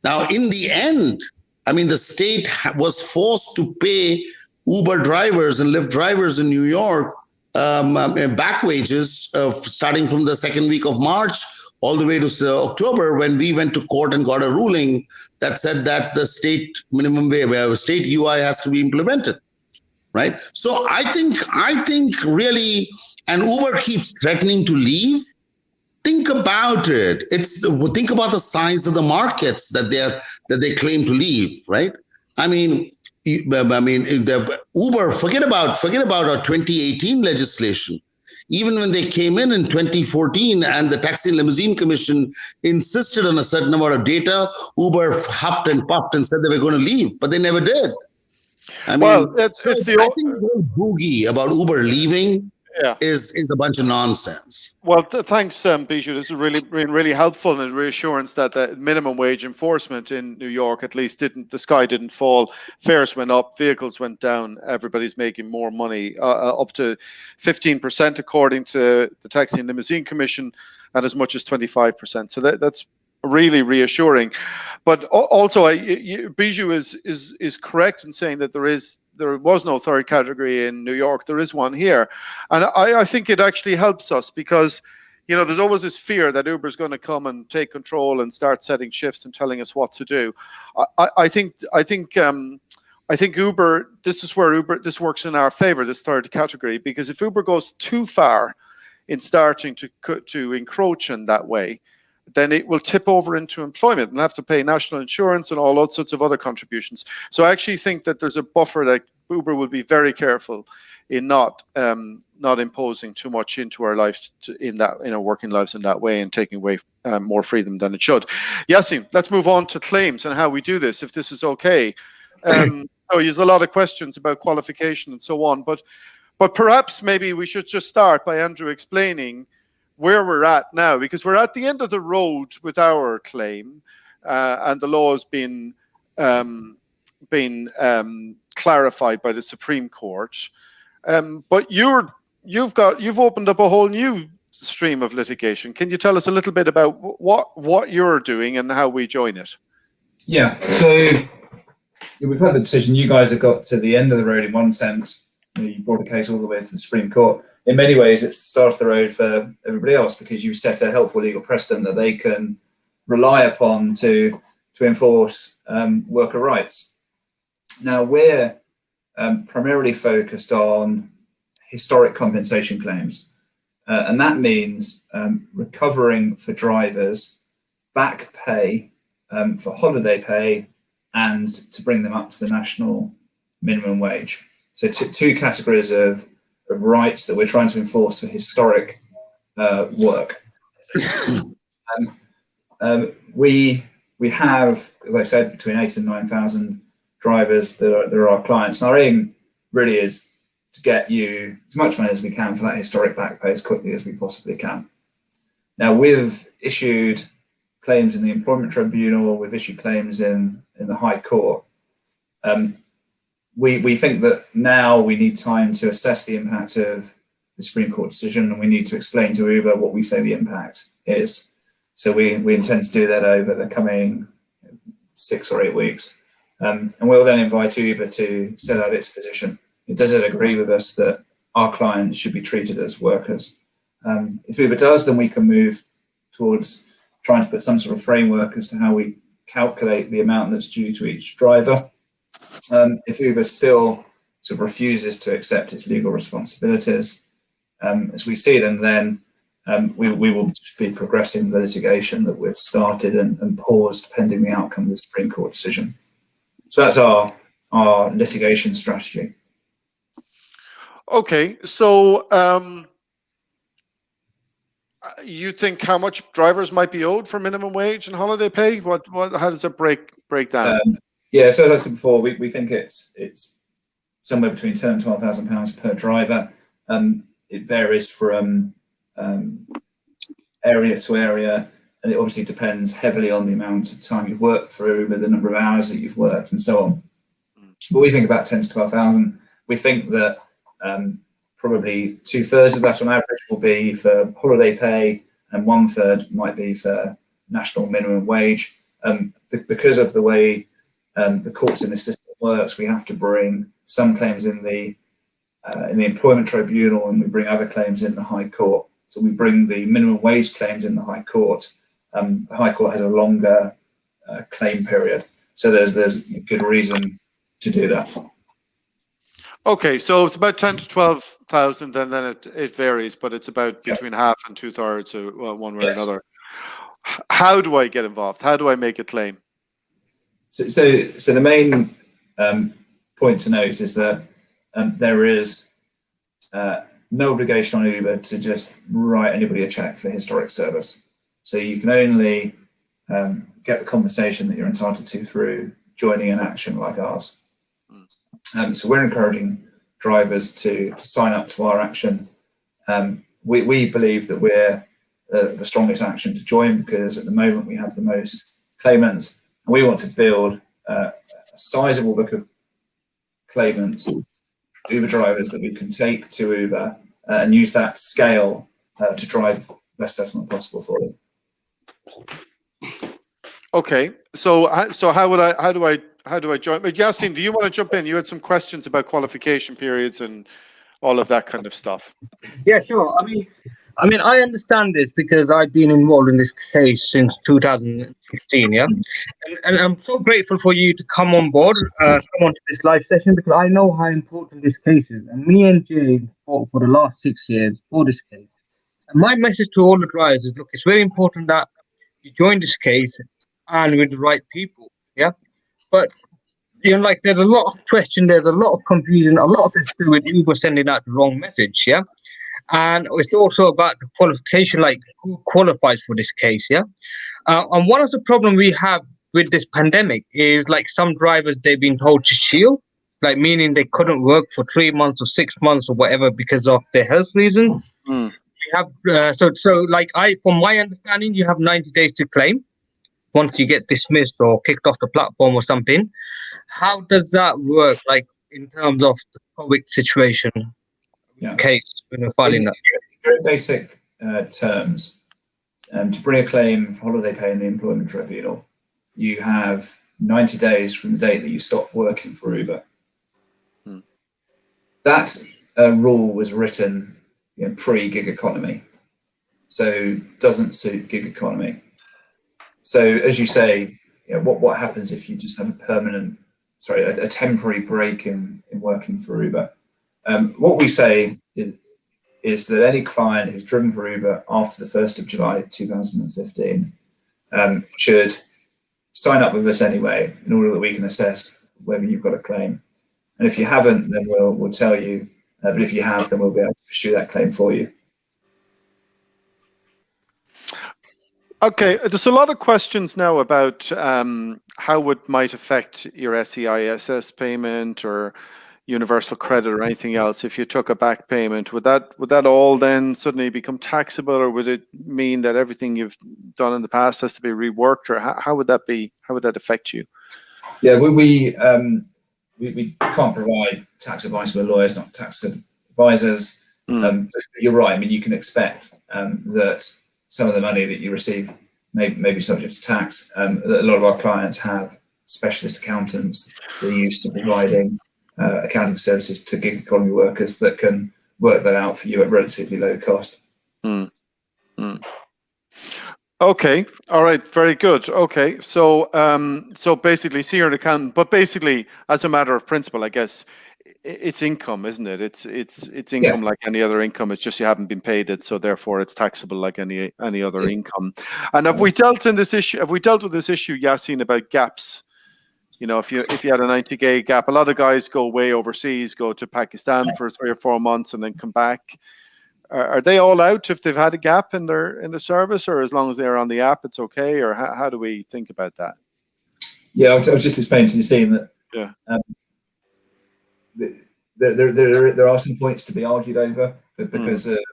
Now, in the end, I mean, the state was forced to pay Uber drivers and Lyft drivers in New York back wages starting from the second week of March all the way to October, when we went to court and got a ruling that said that the state minimum wage, state UI has to be implemented, right? So I think really, and Uber keeps threatening to leave. Think about it. Think about the size of the markets that they claim to leave, right? I mean, the Uber, forget about our 2018 legislation. Even when they came in 2014 and the Taxi and Limousine Commission insisted on a certain amount of data, Uber huffed and puffed and said they were going to leave, but they never did. I mean, I think the whole boogie about Uber leaving is a bunch of nonsense. Well, thanks, Bijou. This is really helpful and reassurance that the minimum wage enforcement in New York, at least, the sky didn't fall. Fares went up, vehicles went down. Everybody's making more money, up to 15%, according to the Taxi and Limousine Commission, and as much as 25%. So that's really reassuring. But also, Bijou is correct in saying that there was no third category in New York. There is one here. And I think it actually helps us because, there's always this fear that Uber's going to come and take control and start setting shifts and telling us what to do. I think Uber, this works in our favor, this third category, because if Uber goes too far in starting to encroach in that way, then it will tip over into employment and have to pay national insurance and all sorts of other contributions. So I actually think that there's a buffer that Uber will be very careful in not imposing too much into our lives in our working lives in that way and taking away more freedom than it should. Yassine, let's move on to claims and how we do this, if this is okay. So there's a lot of questions about qualification and so on, but perhaps maybe we should just start by Andrew explaining where we're at now, because we're at the end of the road with our claim, and the law has been clarified by the Supreme Court. But you've opened up a whole new stream of litigation. Can you tell us a little bit about what you're doing and how we join it? Yeah. So we've had the decision. You guys have got to the end of the road in one sense. You brought the case all the way to the Supreme Court. In many ways, it's the start of the road for everybody else, because you've set a helpful legal precedent that they can rely upon to enforce worker rights. Now, we're primarily focused on historic compensation claims, and that means recovering for drivers back pay for holiday pay and to bring them up to the national minimum wage. So two categories of rights that we're trying to enforce for historic work. We have, as I said, between 8,000 and 9,000 drivers that are our clients. And our aim really is to get you as much money as we can for that historic back pay as quickly as we possibly can. Now, we've issued claims in the Employment Tribunal, we've issued claims in the High Court. We think that now we need time to assess the impact of the Supreme Court decision, and we need to explain to Uber what we say the impact is. So we intend to do that over the coming 6 or 8 weeks. And we'll then invite Uber to set out its position. Does it agree with us that our clients should be treated as workers? If Uber does, then we can move towards trying to put some sort of framework as to how we calculate the amount that's due to each driver. If Uber still sort of refuses to accept its legal responsibilities, as we see them, then we will be progressing the litigation that we've started and paused pending the outcome of the Supreme Court decision. So that's our litigation strategy. Okay, so you think how much drivers might be owed for minimum wage and holiday pay? How does it break down? Yeah, so as I said before, we think it's somewhere between £10,000 and £12,000 per driver. It varies from area to area, and it obviously depends heavily on the amount of time you've worked for Uber, the number of hours that you've worked, and so on. But we think about 10 to 12,000. We think that probably 2/3 of that on average will be for holiday pay, and 1/3 might be for national minimum wage. Because of the way the courts in the system works, we have to bring some claims in the Employment Tribunal, and we bring other claims in the High Court. So we bring the minimum wage claims in the High Court. The High Court has a longer claim period, so there's good reason to do that. Okay, so it's about 10 to 12,000, and then it varies, but it's about between half and 2/3, one way or another. How do I get involved? How do I make a claim? So the main point to note is that there is no obligation on Uber to just write anybody a check for historic service. So you can only get the compensation that you're entitled to through joining an action like ours. So we're encouraging drivers to sign up to our action. We believe that we're the strongest action to join, because at the moment we have the most claimants, and we want to build a sizable book of claimants, Uber drivers, that we can take to Uber and use that scale to drive the best settlement possible for them. Okay, so how do I join? But Yasin, do you want to jump in? You had some questions about qualification periods and all of that kind of stuff. Yeah, sure. I mean, I understand this because I've been involved in this case since 2016, yeah? And I'm so grateful for you to come on board, come on to this live session, because I know how important this case is. And me and Jay fought for the last 6 years for this case. And my message to all the drivers is, look, it's very important that you join this case and with the right people, yeah? But, you know, like, there's a lot of question, there's a lot of confusion, a lot of it's to do with Uber sending out the wrong message, yeah? And it's also about the qualification, like who qualifies for this case, yeah? And one of the problems we have with this pandemic is, like, some drivers, they've been told to shield, like, meaning they couldn't work for 3 months or 6 months or whatever because of their health reasons. We have, so like, from my understanding, you have 90 days to claim once you get dismissed or kicked off the platform or something. How does that work, like, in terms of the COVID situation? Case when we're filing that? Very basic terms. To bring a claim for holiday pay in the Employment Tribunal, you have 90 days from the date that you stop working for Uber. That rule was written pre-gig economy, so doesn't suit gig economy. So as you say, what happens if you just have a temporary break in working for Uber? What we say is that any client who's driven for Uber after the 1st of July 2015 should sign up with us anyway, in order that we can assess whether you've got a claim. And if you haven't, then we'll tell you. But if you have, then we'll be able to pursue that claim for you. Okay, there's a lot of questions now about how it might affect your SEISS payment or universal credit or anything else if you took a back payment. Would that all then suddenly become taxable, or would it mean that everything you've done in the past has to be reworked, or how would that be? How would that affect you? Yeah, we can't provide tax advice. We're lawyers, not tax advisors. But you're right. I mean, you can expect that some of the money that you receive may be subject to tax. A lot of our clients have specialist accountants that are used to providing accounting services to gig economy workers that can work that out for you at relatively low cost. Okay, all right, very good. Okay, so so basically, see, you're an accountant, but basically, as a matter of principle, I guess it's income, isn't it? It's income like any other income. It's just you haven't been paid it, so therefore it's taxable like any other income. And have we dealt with this issue, Yassine, about gaps? You know, if you had a 90-day gap, a lot of guys go way overseas, go to Pakistan for 3 or 4 months, and then come back. Are they all out if they've had a gap in their service, or as long as they're on the app, it's okay? Or how do we think about that? Yeah, I was just explaining to you, seeing that. Yeah. There are some points to be argued over, because the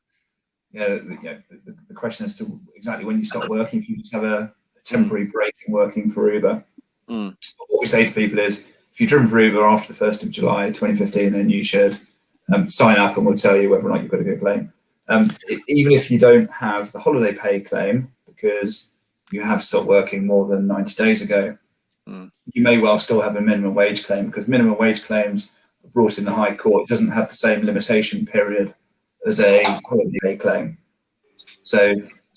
question as to exactly when you stop working, if you just have a temporary break in working for Uber. What we say to people is, if you've driven for Uber after the 1st of July 2015, then you should sign up, and we'll tell you whether or not you've got a good claim. Even if you don't have the holiday pay claim because you have stopped working more than 90 days ago, you may well still have a minimum wage claim, because minimum wage claims are brought in the High Court. It doesn't have the same limitation period as a holiday pay claim. So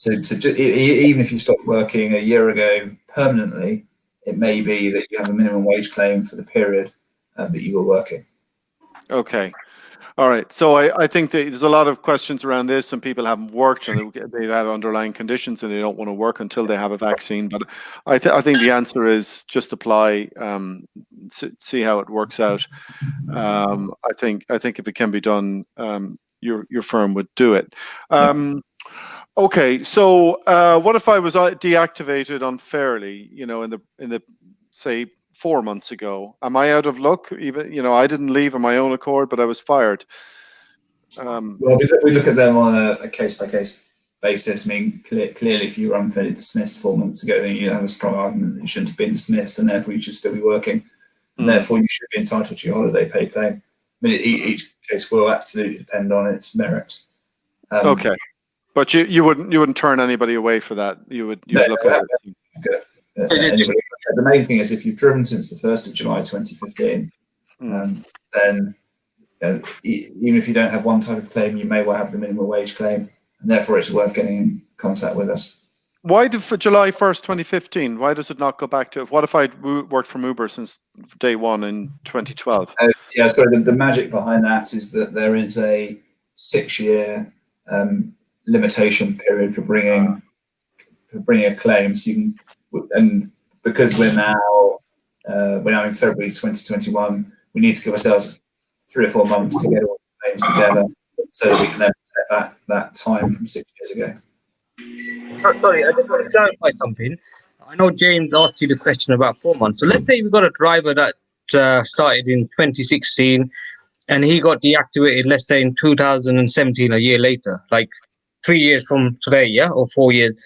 even if you stopped working a year ago permanently, it may be that you have a minimum wage claim for the period that you were working. Okay. All right. So I think that there's a lot of questions around this, and people haven't worked and they have underlying conditions and they don't want to work until they have a vaccine. But I think the answer is just apply, see how it works out. I think if it can be done, your firm would do it. Okay. So what if I was deactivated unfairly? You know, in the say 4 months ago, am I out of luck? Even, you know, I didn't leave on my own accord, but I was fired. Well, we look at them on a case-by-case basis. I mean, clearly, if you were unfairly dismissed 4 months ago, then you have a strong argument that you shouldn't have been dismissed, and therefore you should still be working, and therefore you should be entitled to your holiday pay claim. I mean, each case will absolutely depend on its merits. Okay, but you wouldn't turn anybody away for that. You would look at it. The main thing is, if you've driven since the 1st of July 2015, then even if you don't have one type of claim, you may well have the minimum wage claim, and therefore it's worth getting in contact with us. Why for July 1st, 2015? Why does it not go back to? What if I'd worked from Uber since day one in 2012? So the magic behind that is that there is a 6-year limitation period for bringing a claim. So you can. And because we're now in February 2021, we need to give ourselves 3 or 4 months to get all the claims together, so that we can then set that time from 6 years ago. Sorry, I just want to clarify something. I know James asked you the question about 4 months. So let's say we've got a driver that started in 2016, and he got deactivated, let's say in 2017, a year later, like 3 years from today, yeah, or 4 years.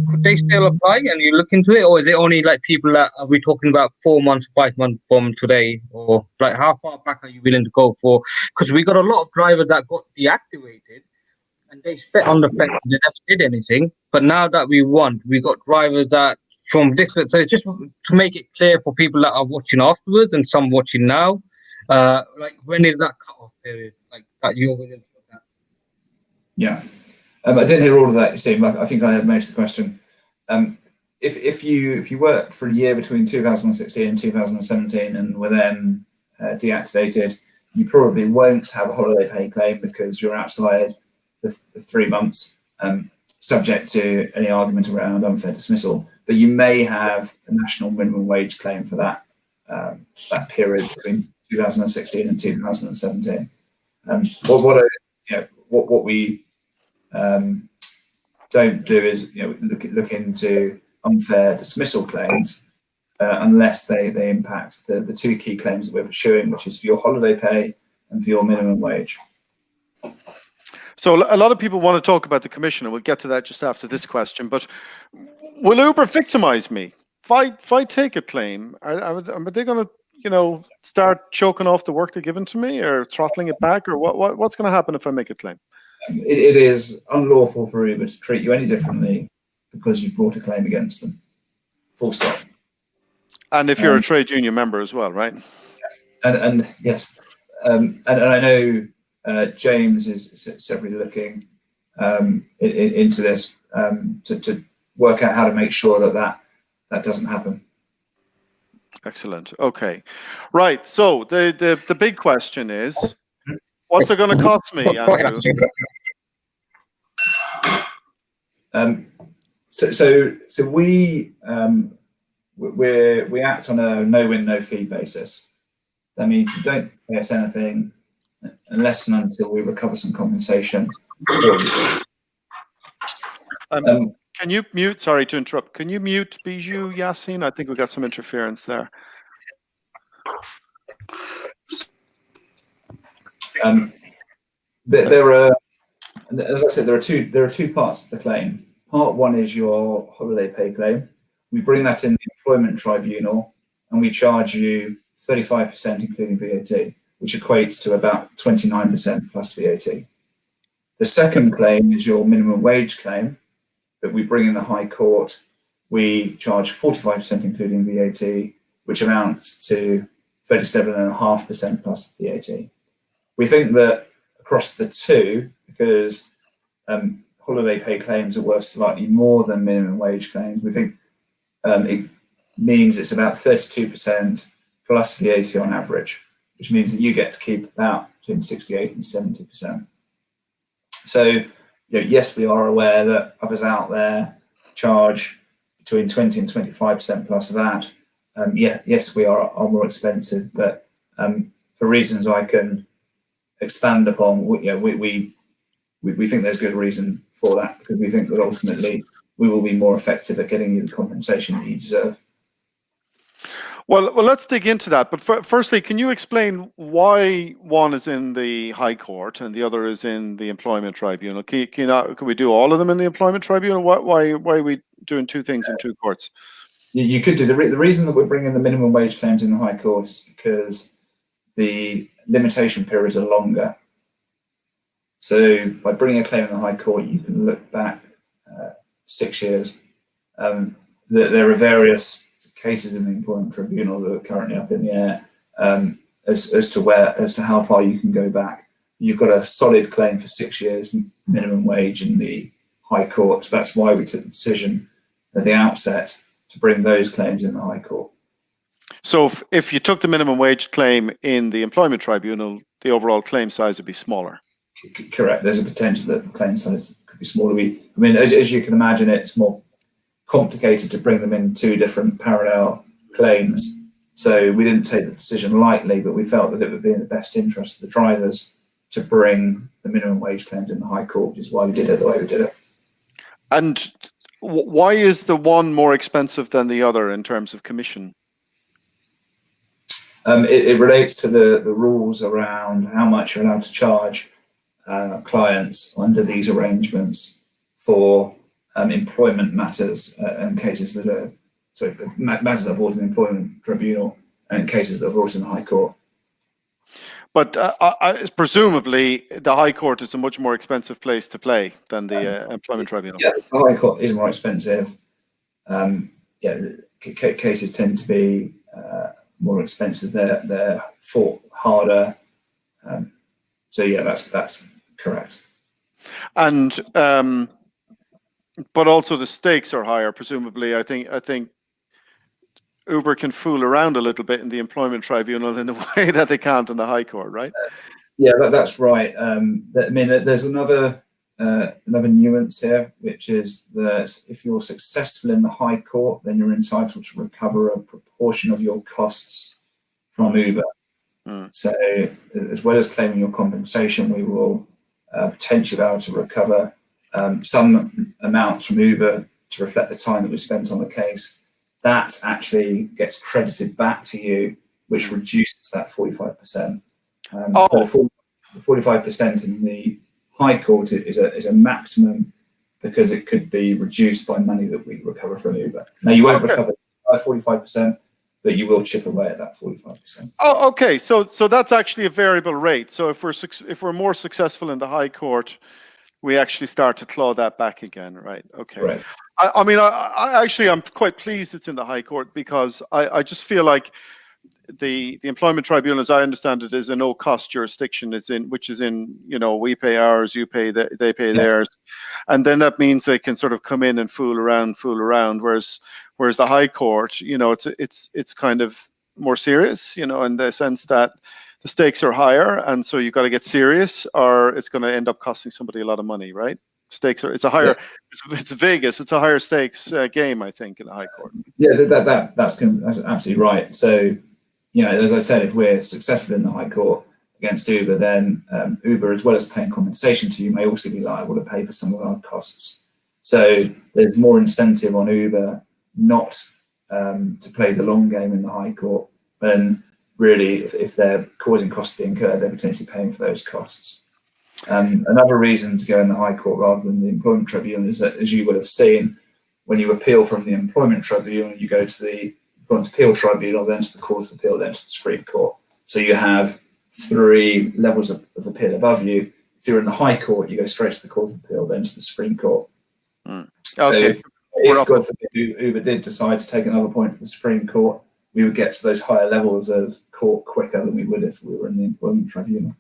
Could they still apply, and you look into it, or is it only like people that are we talking about 4 months, 5 months from today, or like how far back are you willing to go for? Because we got a lot of drivers that got deactivated and they sat on the fence and they never did anything. But now that we got drivers that from different. So it's just to make it clear for people that are watching afterwards and some watching now. Like when is that cut-off period? Like that you're willing to put that? Yeah. I didn't hear all of that, Steve. I think I heard most of the question. If you worked for a year between 2016 and 2017 and were then deactivated, you probably won't have a holiday pay claim because you're outside the 3 months, subject to any argument around unfair dismissal. But you may have a national minimum wage claim for that period between 2016 and 2017. What we don't do is look into unfair dismissal claims unless they impact the two key claims that we're pursuing, which is for your holiday pay and for your minimum wage. So a lot of people want to talk about the commission, and we'll get to that just after this question. But will Uber victimize me if I take a claim? Are they going to start choking off the work they're giving to me, or throttling it back, or what's going to happen if I make a claim? It is unlawful for Uber to treat you any differently because you've brought a claim against them. Full stop. And if you're a trade union member as well, right? And yes, and I know James is separately looking into this to work out how to make sure that doesn't happen. Excellent. Okay, right. So the big question is, what's it going to cost me, Andrew? So we act on a no-win, no-fee basis. That means you don't pay us anything unless and until we recover some compensation. Can you mute? Sorry to interrupt. Can you mute Bijou, Yassine? I think we got some interference there. There are, as I said, there are two parts to the claim. Part one is your holiday pay claim. We bring that in the employment tribunal, and we charge you 35%, including VAT, which equates to about 29% plus VAT. The second claim is your minimum wage claim that we bring in the High Court. We charge 45%, including VAT, which amounts to 37.5% plus VAT. We think that across the two, because holiday pay claims are worth slightly more than minimum wage claims, we think it means it's about 32% plus VAT on average, which means that you get to keep about between 68 and 70%. So, yes, we are aware that others out there charge between 20 and 25% plus that. Yes, we are more expensive, but for reasons I can expand upon, we think there's good reason for that, because we think that ultimately we will be more effective at getting you the compensation that you deserve. Well, let's dig into that. But firstly, can you explain why one is in the High Court and the other is in the Employment Tribunal? Can we do all of them in the Employment Tribunal? Why are we doing two things in two courts? You could do. The reason that we're bringing the minimum wage claims in the High Court is because the limitation periods are longer. So by bringing a claim in the High Court, you can look back 6 years. There are various cases in the Employment Tribunal that are currently up in the air as to how far you can go back. You've got a solid claim for 6 years minimum wage in the High Court. So that's why we took the decision at the outset to bring those claims in the High Court. So if you took the minimum wage claim in the Employment Tribunal, the overall claim size would be smaller. Correct. There's a potential that the claim size could be smaller. As you can imagine, it's more complicated to bring them in two different parallel claims. So we didn't take the decision lightly, but we felt that it would be in the best interest of the drivers to bring the minimum wage claims in the High Court, which is why we did it the way we did it. And why is the one more expensive than the other in terms of commission? It relates to the rules around how much you're allowed to charge clients under these arrangements for employment matters and cases that are matters that are brought in the Employment Tribunal and cases that are brought in the High Court. But presumably the High Court is a much more expensive place to play than the Employment Tribunal. Yeah, the High Court is more expensive. Cases tend to be more expensive. They're fought harder. So yeah, that's correct. And but also the stakes are higher. Presumably, I think Uber can fool around a little bit in the Employment Tribunal in a way that they can't in the High Court, right? Yeah, that's right. There's another nuance here, which is that if you're successful in the High Court, then you're entitled to recover a proportion of your costs from Uber. So as well as claiming your compensation, we will potentially be able to recover some amounts from Uber to reflect the time that was spent on the case. That actually gets credited back to you, which reduces that 45%. So the 45% in the High Court is a maximum, because it could be reduced by money that we recover from Uber. Now, you won't recover by 45%, but you will chip away at that 45%. Oh, okay. So that's actually a variable rate. So if we're more successful in the High Court, we actually start to claw that back again, right? Okay. Right. I mean, I actually, I'm quite pleased it's in the High Court, because I just feel like the employment tribunal, as I understand it, is a no-cost jurisdiction. Which is in, we pay ours, you pay, they pay theirs, and then that means they can sort of come in and fool around. Whereas the High Court, it's kind of more serious, in the sense that the stakes are higher, and so you've got to get serious, or it's going to end up costing somebody a lot of money, right? It's a higher, it's Vegas, it's a higher stakes game, I think, in the High Court. Yeah, that's absolutely right. So, as I said, if we're successful in the High Court against Uber, then Uber, as well as paying compensation to you, may also be liable to pay for some of our costs. So there's more incentive on Uber not to play the long game in the High Court, and really, if they're causing costs to be incurred, they're potentially paying for those costs. Another reason to go in the High Court rather than the Employment Tribunal is that, as you would have seen, when you appeal from the Employment Tribunal, you go to the Employment Appeal Tribunal, then to the Court of Appeal, then to the Supreme Court. So you have 3 levels of appeal above you. If you're in the High Court, you go straight to the Court of Appeal, then to the Supreme Court. Okay. So if, God forbid, Uber did decide to take another point to the Supreme Court, we would get to those higher levels of court quicker than we would if we were in the Employment Tribunal.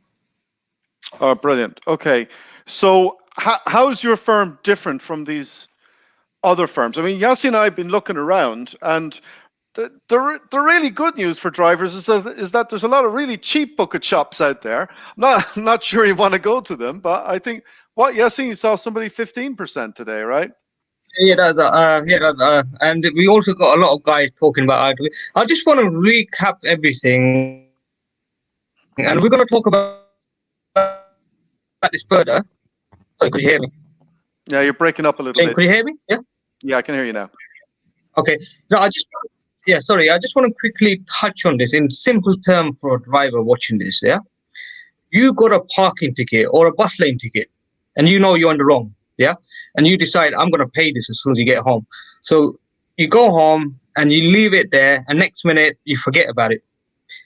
Oh, brilliant. Okay. So how is your firm different from these other firms? I mean, Yassi and I have been looking around, and the really good news for drivers is that there's a lot of really cheap bucket shops out there. I'm not sure you want to go to them, but I think, Yassi, you saw somebody 15% today, right? And we also got a lot of guys talking about it. I just want to recap everything, and we're going to talk about this further. Sorry, could you hear me? Yeah, you're breaking up a little bit. Could you hear me? Yeah. Yeah, I can hear you now. Okay. No, I just want to quickly touch on this in simple term for a driver watching this. Yeah, you got a parking ticket or a bus lane ticket, and you're on the wrong. Yeah, and you decide, I'm going to pay this as soon as you get home. So you go home and you leave it there, and next minute you forget about it,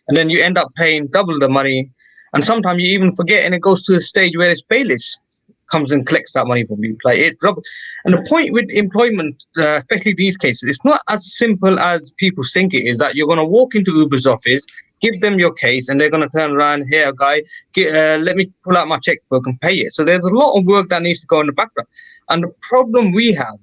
and then you end up paying double the money. And sometimes you even forget, and it goes to a stage where it's bailiffs comes and collects that money from you. And the point with employment, especially these cases, it's not as simple as people think it is. That you're going to walk into Uber's office, give them your case, and they're going to turn around, here, guy, let me pull out my checkbook and pay it. So there's a lot of work that needs to go in the background. And the problem we have,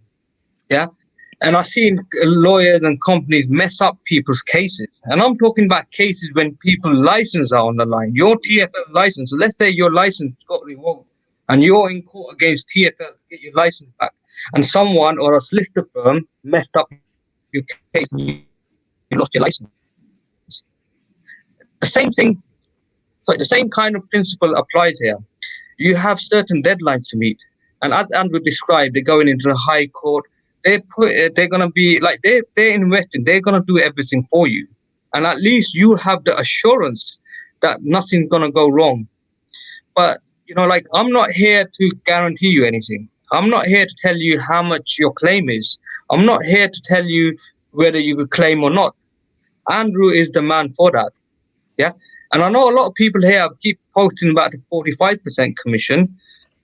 and I've seen lawyers and companies mess up people's cases. And I'm talking about cases when people's license are on the line. Your TFL license, so let's say your license got revoked and you're in court against TFL to get your license back. And someone or a solicitor firm messed up your case and you lost your license. The same kind of principle applies here. You have certain deadlines to meet. And as Andrew described, they're going into the High Court. They're going to be like, they're investing. They're going to do everything for you. And at least you have the assurance that nothing's going to go wrong. But, I'm not here to guarantee you anything. I'm not here to tell you how much your claim is. I'm not here to tell you whether you could claim or not. Andrew is the man for that. Yeah. And I know a lot of people here keep posting about the 45% commission.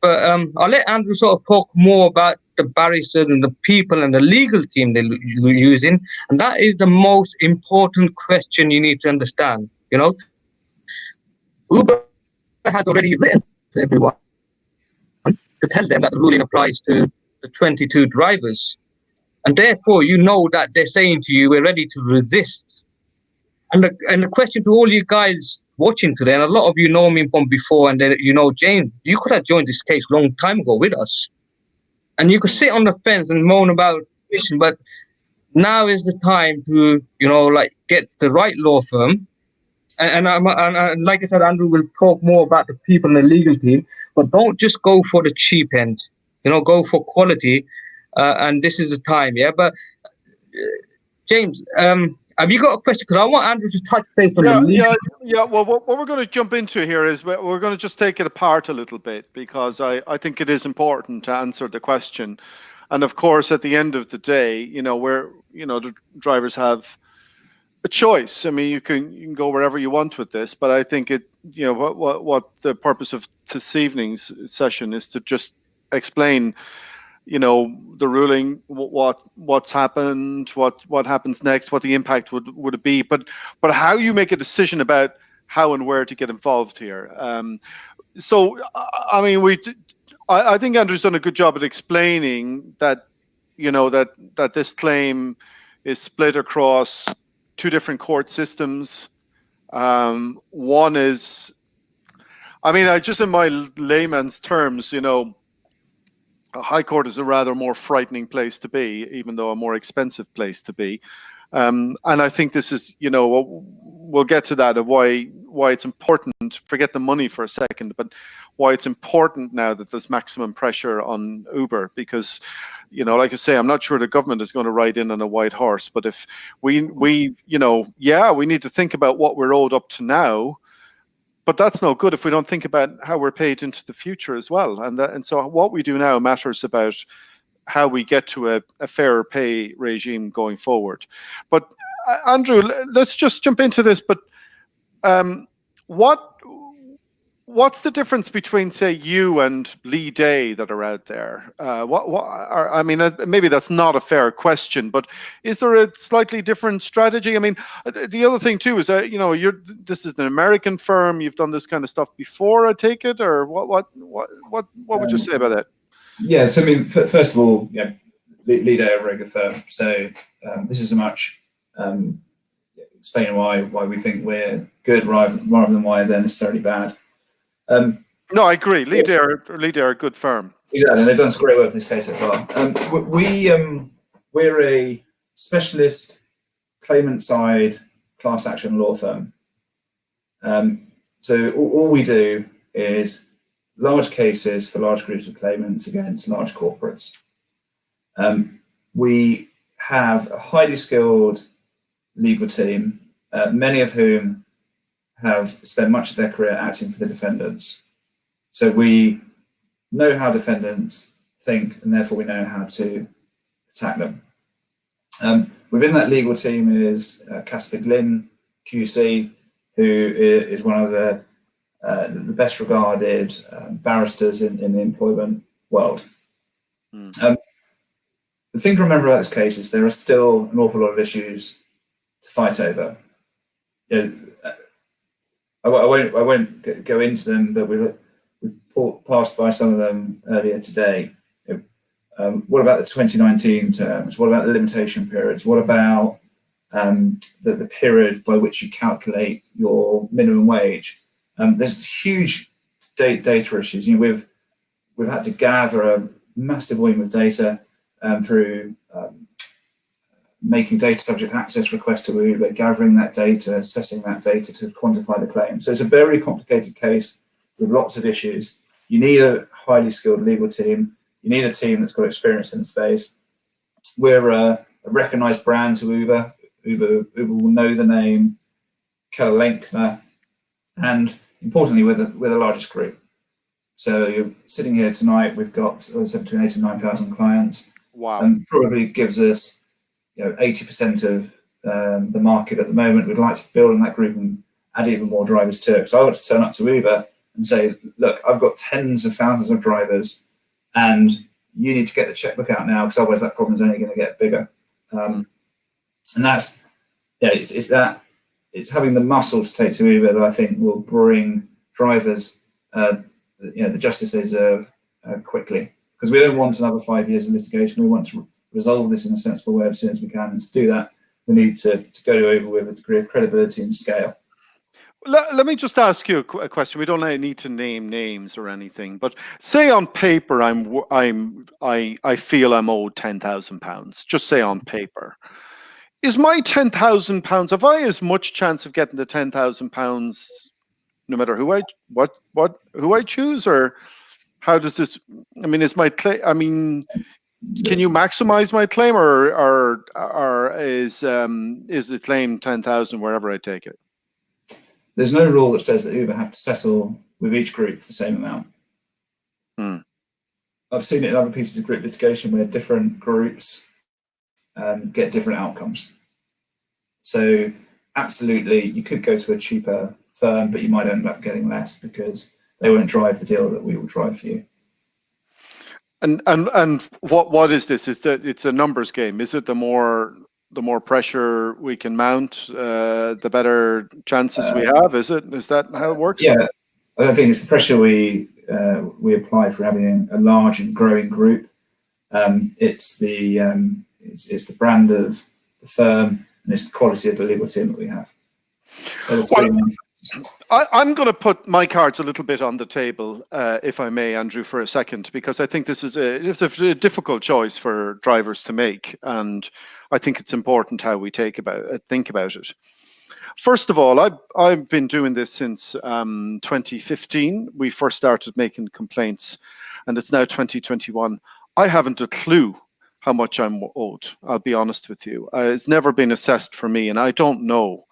But I'll let Andrew sort of talk more about the barristers and the people and the legal team they're using. And that is the most important question you need to understand. Uber has already written to everyone to tell them that the ruling applies to the 22 drivers. And therefore, that they're saying to you, we're ready to resist. And the question to all you guys watching today, and a lot of you know me from before, and James, you could have joined this case a long time ago with us. And you could sit on the fence and moan about fishing, but now is the time to, get the right law firm And like I said, Andrew will talk more about the people in the legal team, but don't just go for the cheap end. Go for quality, and this is the time. Yeah, but James, have you got a question? Because I want Andrew to touch base on the legal. Yeah. Well, what we're going to jump into here is we're going to just take it apart a little bit, because I think it is important to answer the question. And of course, at the end of the day, the drivers have a choice. I mean, you can go wherever you want with this, but I think what the purpose of this evening's session is to just explain, the ruling, what's happened, what happens next, what the impact would it be, but how you make a decision about how and where to get involved here. So I mean, I think Andrew's done a good job at explaining that, that this claim is split across two different court systems. One is, I mean, just in my layman's terms, a high court is a rather more frightening place to be, even though a more expensive place to be. And I think this is, we'll get to that, of why it's important. Forget the money for a second, but why it's important now that there's maximum pressure on Uber, because, like I say, I'm not sure the government is going to ride in on a white horse, but if we need to think about what we're owed up to now, but that's no good if we don't think about how we're paid into the future as well. And so what we do now matters about how we get to a fairer pay regime going forward. But Andrew, let's just jump into this. But what's the difference between, say, you and Lee Day that are out there? I mean, maybe that's not a fair question, but is there a slightly different strategy? I mean, the other thing too is that this is an American firm. You've done this kind of stuff before, I take it, or what would you say about that? Yeah, so I mean, first of all, Lee Day are a very good firm. So this is so much explaining why we think we're good rather than why they're necessarily bad. No, I agree. Lee Day are a good firm. Exactly, and they've done some great work in this case so far. We're a specialist claimant side class action law firm. So all we do is large cases for large groups of claimants against large corporates. We have a highly skilled legal team, many of whom have spent much of their career acting for the defendants. So we know how defendants think, and therefore we know how to attack them. Within that legal team is Casper Glynn, QC, who is one of the best regarded barristers in the employment world. The thing to remember about this case is there are still an awful lot of issues to fight over. I won't go into them, but we've passed by some of them earlier today. What about the 2019 terms? What about the limitation periods? What about the period by which you calculate your minimum wage? There's huge data issues. We've had to gather a massive volume of data through making data subject access requests to Uber, gathering that data, assessing that data to quantify the claim. So it's a very complicated case with lots of issues. You need a highly skilled legal team. You need a team that's got experience in the space. We're a recognized brand to Uber. Uber will know the name, Keller Lenkner, and importantly, we're the largest group. So you're sitting here tonight, we've got between 8,000 and 9,000 clients. Wow. And probably gives us 80% of the market at the moment. We'd like to build on that group and add even more drivers to it. So I want to turn up to Uber and say, look, I've got tens of thousands of drivers, and you need to get the checkbook out now, because otherwise that problem is only going to get bigger. And that's, it's having the muscle to take to Uber that I think will bring drivers the justice they deserve quickly. Because we don't want another 5 years of litigation. We want to resolve this in a sensible way as soon as we can. And to do that, we need to go to Uber with a degree of credibility and scale. Let me just ask you a question. We don't need to name names or anything, but say on paper I feel I'm owed £10,000. Just say on paper. is my £10,000? Have I as much chance of getting the £10,000 no matter who I choose, or how does this? I mean, is my claim? I mean, can you maximize my claim, or is the claim 10,000 wherever I take it? There's no rule that says that Uber have to settle with each group for the same amount. I've seen it in other pieces of group litigation where different groups get different outcomes. So absolutely, you could go to a cheaper firm, but you might end up getting less because they won't drive the deal that we will drive for you. And what is this? Is that it's a numbers game? Is it the more pressure we can mount, the better chances we have? Is that how it works? Yeah, I think it's the pressure we apply for having a large and growing group. It's the brand of the firm, and it's the quality of the legal team that we have. I'm going to put my cards a little bit on the table, if I may, Andrew, for a second, because I think this is it's a difficult choice for drivers to make, and I think it's important how we think about it. First of all, I've been doing this since 2015. We first started making complaints, and it's now 2021. I haven't a clue how much I'm owed. I'll be honest with you. It's never been assessed for me, and I don't know,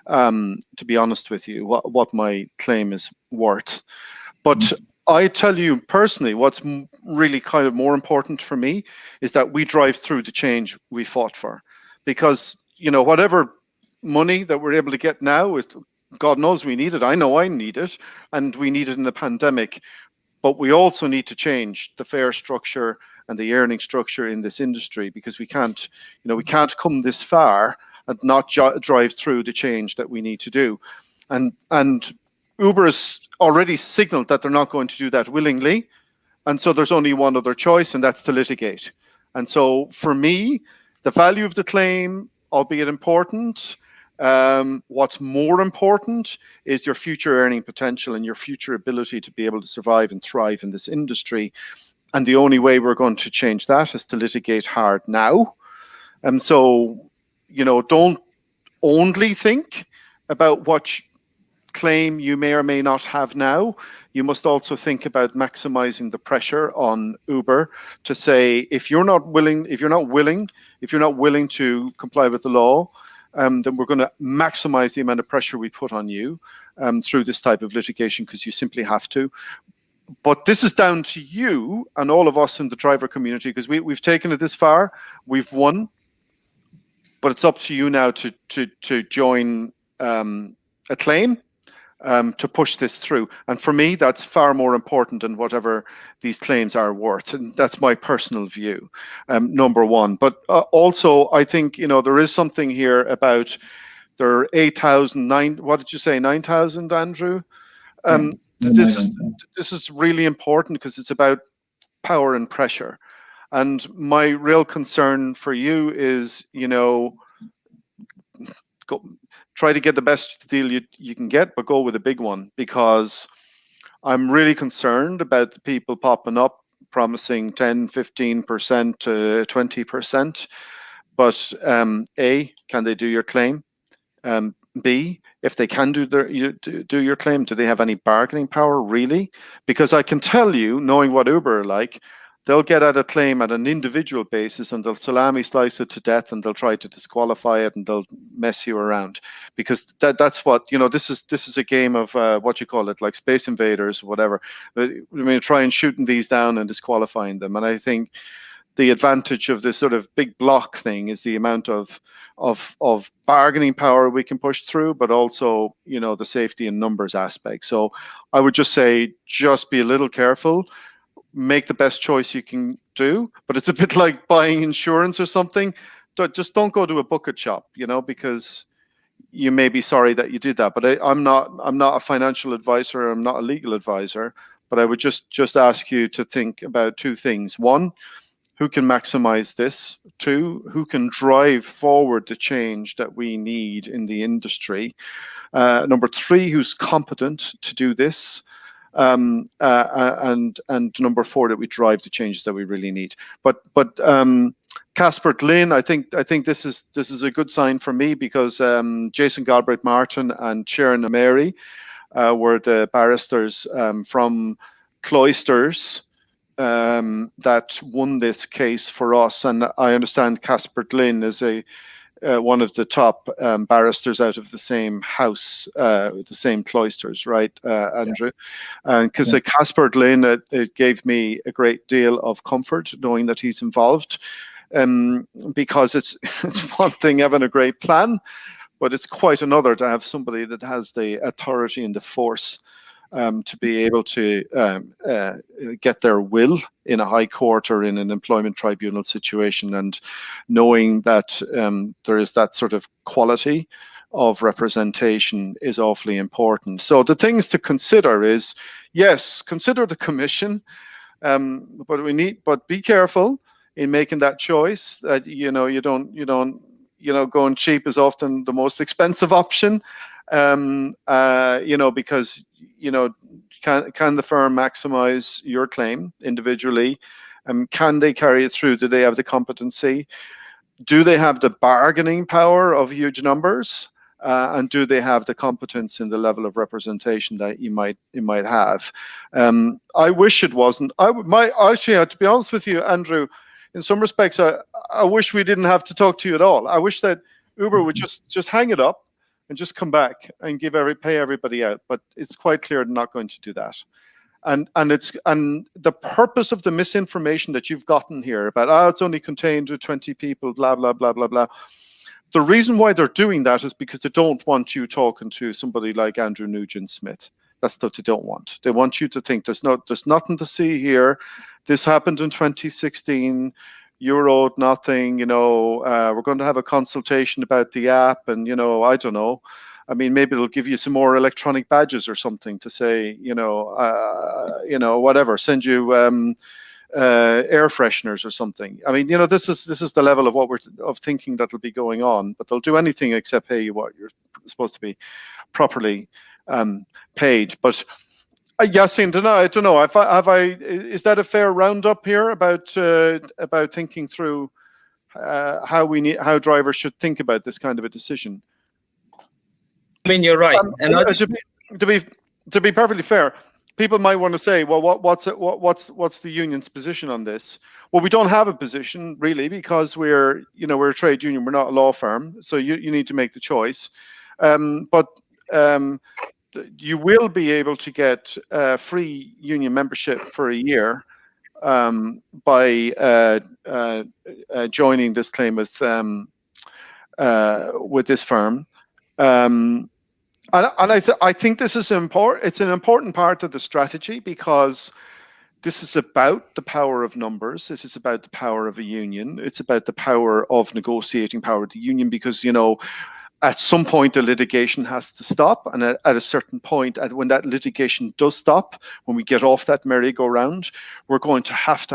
to be honest with you, what my claim is worth. But I tell you personally, what's really kind of more important for me is that we drive through the change we fought for, because whatever money that we're able to get now, God knows we need it. I know I need it, and we need it in the pandemic. But we also need to change the fare structure and the earning structure in this industry, because we can't come this far and not drive through the change that we need to do. And Uber has already signaled that they're not going to do that willingly. And so there's only one other choice, and that's to litigate. And so for me, the value of the claim, albeit important, what's more important is your future earning potential and your future ability to be able to survive and thrive in this industry. And the only way we're going to change that is to litigate hard now. And so, don't only think about what claim you may or may not have now. You must also think about maximizing the pressure on Uber to say, if you're not willing to comply with the law, then we're going to maximize the amount of pressure we put on you through this type of litigation, because you simply have to. But this is down to you and all of us in the driver community, because we've taken it this far, we've won, but it's up to you now to join a claim to push this through. And for me, that's far more important than whatever these claims are worth. And that's my personal view, number one. But also, I think, there is something here about there are 8,000, what did you say, 9,000, Andrew? This is really important, because it's about power and pressure. And my real concern for you is, try to get the best deal you can get, but go with a big one, because I'm really concerned about the people popping up promising 10, 15% to 20%. But A, can they do your claim? B, if they can do your claim, do they have any bargaining power, really? Because I can tell you, knowing what Uber are like, they'll get at a claim at an individual basis, and they'll salami slice it to death, and they'll try to disqualify it, and they'll mess you around, because that's what this is a game of what you call it, like Space Invaders or whatever. I mean, try and shooting these down and disqualifying them. And I think the advantage of this sort of big block thing is the amount of bargaining power we can push through, but also the safety and numbers aspect. So I would just say, just be a little careful. Make the best choice you can do, but it's a bit like buying insurance or something. Just don't go to a bucket shop, because you may be sorry that you did that. But I'm not a financial advisor. I'm not a legal advisor. But I would just ask you to think about two things. One, who can maximize this? Two, who can drive forward the change that we need in the industry? Number three, who's competent to do this? And number four, that we drive the changes that we really need. But Casper Glynn, I think this is a good sign for me, because Jason Galbraith Martin and Sharon Ameri were the barristers from Cloisters that won this case for us, and I understand Casper Glynn is one of the top barristers out of the same house, the same Cloisters, right, Andrew? And because Casper Glynn, it gave me a great deal of comfort knowing that he's involved, because it's one thing having a great plan, but it's quite another to have somebody that has the authority and the force to be able to get their will in a high court or in an employment tribunal situation, and knowing that there is that sort of quality of representation is awfully important. So the things to consider is, yes, consider the commission, but be careful in making that choice. That you don't going cheap is often the most expensive option. Because can the firm maximize your claim individually? Can they carry it through? Do they have the competency? Do they have the bargaining power of huge numbers? And do they have the competence in the level of representation that you might have? I wish it wasn't. Actually, to be honest with you, Andrew, in some respects, I wish we didn't have to talk to you at all. I wish that Uber would just hang it up and just come back and pay everybody out. But it's quite clear they're not going to do that. And the purpose of the misinformation that you've gotten here about, it's only contained to 20 people, blah, blah, blah, blah, blah. The reason why they're doing that is because they don't want you talking to somebody like Andrew Nugent Smith. That's what they don't want. They want you to think there's nothing to see here. This happened in 2016. You owed nothing, we're going to have a consultation about the app, and, I don't know. I mean, maybe they'll give you some more electronic badges or something to say, whatever, send you air fresheners or something. I mean, this is the level of thinking that'll be going on, but they'll do anything except pay you what you're supposed to be properly paid. But Yassine, I don't know. Is that a fair roundup here about thinking through how drivers should think about this kind of a decision? I mean, you're right. And to be perfectly fair, people might want to say, well, what's the union's position on this? Well, we don't have a position really, because we're a trade union. We're not a law firm, so you need to make the choice. But you will be able to get free union membership for a year by joining this claim with this firm. And I think this is important. It's an important part of the strategy, because this is about the power of numbers. This is about the power of a union. It's about the power of negotiating power of the union, because at some point, the litigation has to stop, and at a certain point, when that litigation does stop, when we get off that merry-go-round, we're going to have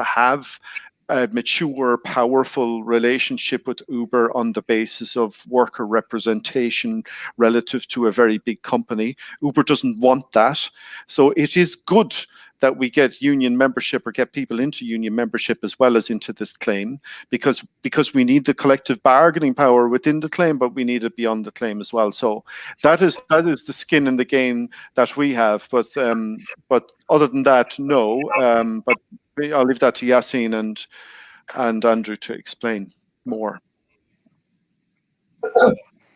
a mature, powerful relationship with Uber on the basis of worker representation relative to a very big company. Uber doesn't want that, so it is good that we get union membership, or get people into union membership as well as into this claim, because we need the collective bargaining power within the claim, but we need it beyond the claim as well. So that is the skin in the game that we have. But other than that, no. But I'll leave that to Yassine and Andrew to explain more.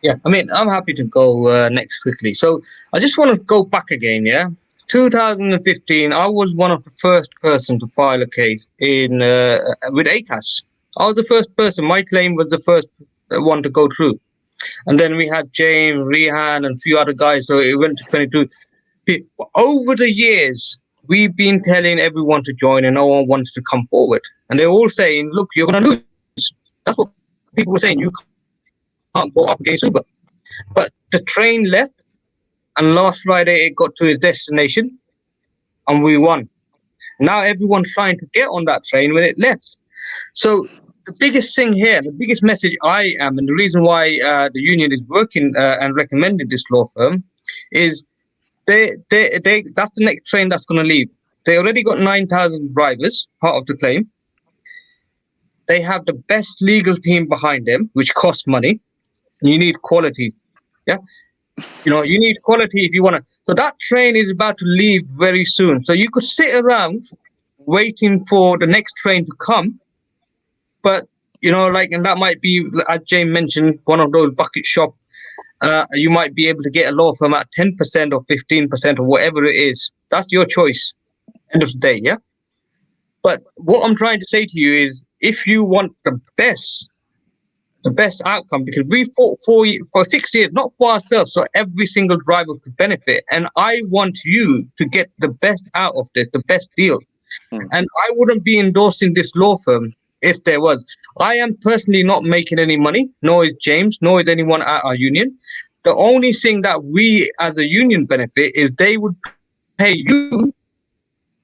Yeah, I mean, I'm happy to go next quickly. So I just want to go back again, yeah? 2015, I was one of the first person to file a case with ACAS. I was the first person. My claim was the first one to go through. And then we had James, Rehan, and a few other guys. So it went to 22. Over the years, we've been telling everyone to join, and no one wanted to come forward. And they're all saying, look, you're going to lose. That's what people were saying. You can't go up against Uber. But the train left. And last Friday, it got to its destination, and we won. Now everyone's trying to get on that train when it left. So the biggest thing here, the biggest message and the reason why the union is working and recommending this law firm, is that's the next train that's going to leave. They already got 9,000 drivers, part of the claim. They have the best legal team behind them, which costs money. You need quality. Yeah. You need quality if you want to. So that train is about to leave very soon. So you could sit around waiting for the next train to come. But, and that might be, as James mentioned, one of those bucket shop. You might be able to get a law firm at 10% or 15% or whatever it is. That's your choice. End of the day, yeah? But what I'm trying to say to you is, if you want the best outcome, because we fought for 6 years, not for ourselves, so every single driver could benefit. And I want you to get the best out of this, the best deal. And I wouldn't be endorsing this law firm if there was. I am personally not making any money, nor is James, nor is anyone at our union. The only thing that we as a union benefit is they would pay you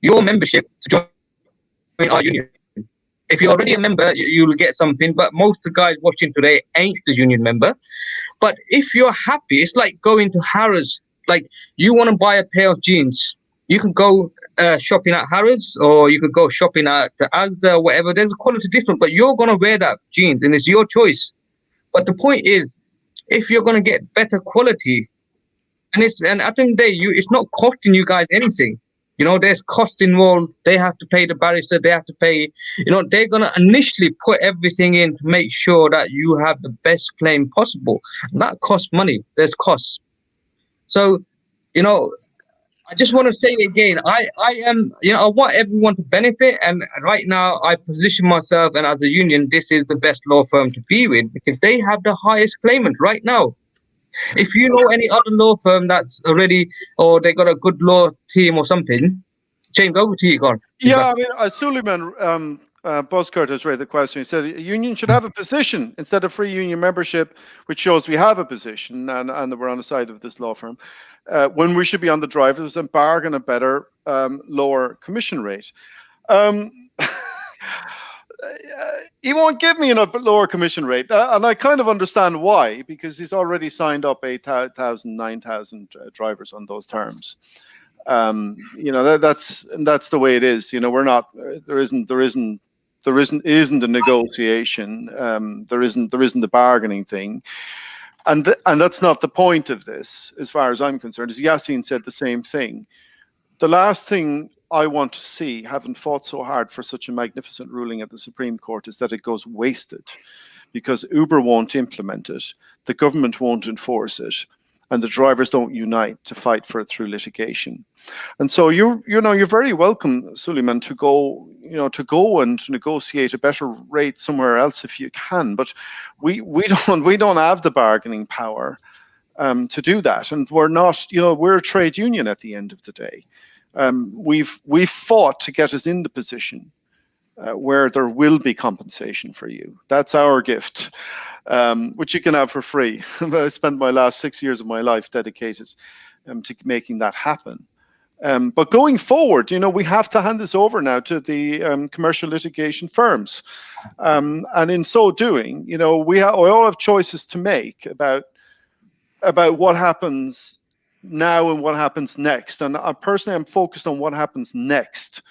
your membership to join our union. If you're already a member, you'll get something, but most of the guys watching today ain't the union member. But if you're happy, it's like going to Harrods. Like, you want to buy a pair of jeans, you can go shopping at Harrods, or you could go shopping at the Asda or whatever. There's a quality difference, but you're going to wear that jeans, and it's your choice. But the point is, if you're going to get better quality, and at the end of the day, it's not costing you guys anything. There's cost involved. They have to pay the barrister. They have to pay, they're going to initially put everything in to make sure that you have the best claim possible. And that costs money. There's costs. So, I just want to say again, I am, I want everyone to benefit. And right now I position myself, and as a union, this is the best law firm to be with, because they have the highest claimant right now. If you know any other law firm that's already, or they got a good law team or something, James, over to you, Gordon. Yeah, I mean, Suleiman Buzzcurt has raised the question. He said a union should have a position instead of free union membership, which shows we have a position and we're on the side of this law firm, when we should be on the drivers and bargain a better lower commission rate. He won't give me a lower commission rate, and I kind of understand why, because he's already signed up 8,000, 9,000 drivers on those terms. That's the way it is. We're not. There isn't a negotiation. There isn't a bargaining thing, and that's not the point of this, as far as I'm concerned. As Yassine said, the same thing. The last thing I want to see, having fought so hard for such a magnificent ruling at the Supreme Court, is that it goes wasted, because Uber won't implement it, the government won't enforce it, and the drivers don't unite to fight for it through litigation. And so you're very welcome, Suleiman, to go and negotiate a better rate somewhere else if you can. But we don't have the bargaining power to do that, and we're not. We're a trade union at the end of the day. We've fought to get us in the position where there will be compensation for you. That's our gift, which you can have for free. I spent my last 6 years of my life dedicated to making that happen. But going forward, we have to hand this over now to the commercial litigation firms, and in so doing, we all have choices to make about what happens now and what happens next. And personally, I'm focused on what happens next,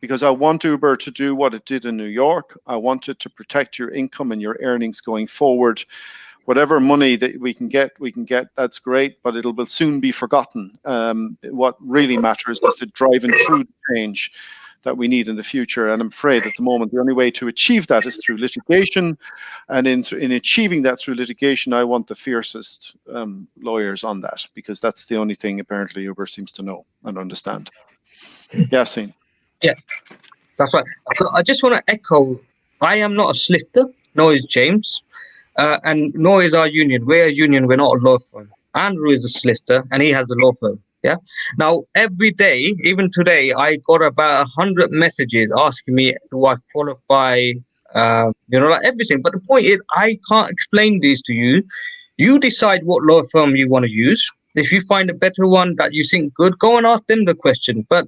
because I want Uber to do what it did in New York. I want it to protect your income and your earnings going forward. Whatever money that we can get, that's great, but will soon be forgotten. What really matters is to driving through the change that we need in the future. And I'm afraid at the moment, the only way to achieve that is through litigation. And in achieving that through litigation, I want the fiercest lawyers on that, because that's the only thing apparently Uber seems to know and understand. Yassine. Yeah, that's right. So I just want to echo, I am not a solicitor, nor is James, and nor is our union. We're a union, we're not a law firm. Andrew is a solicitor, and he has a law firm. Yeah. Now, every day, even today, I got about 100 messages asking me, do I qualify, like everything. But the point is, I can't explain these to you. You decide what law firm you want to use. If you find a better one that you think good, go and ask them the question. But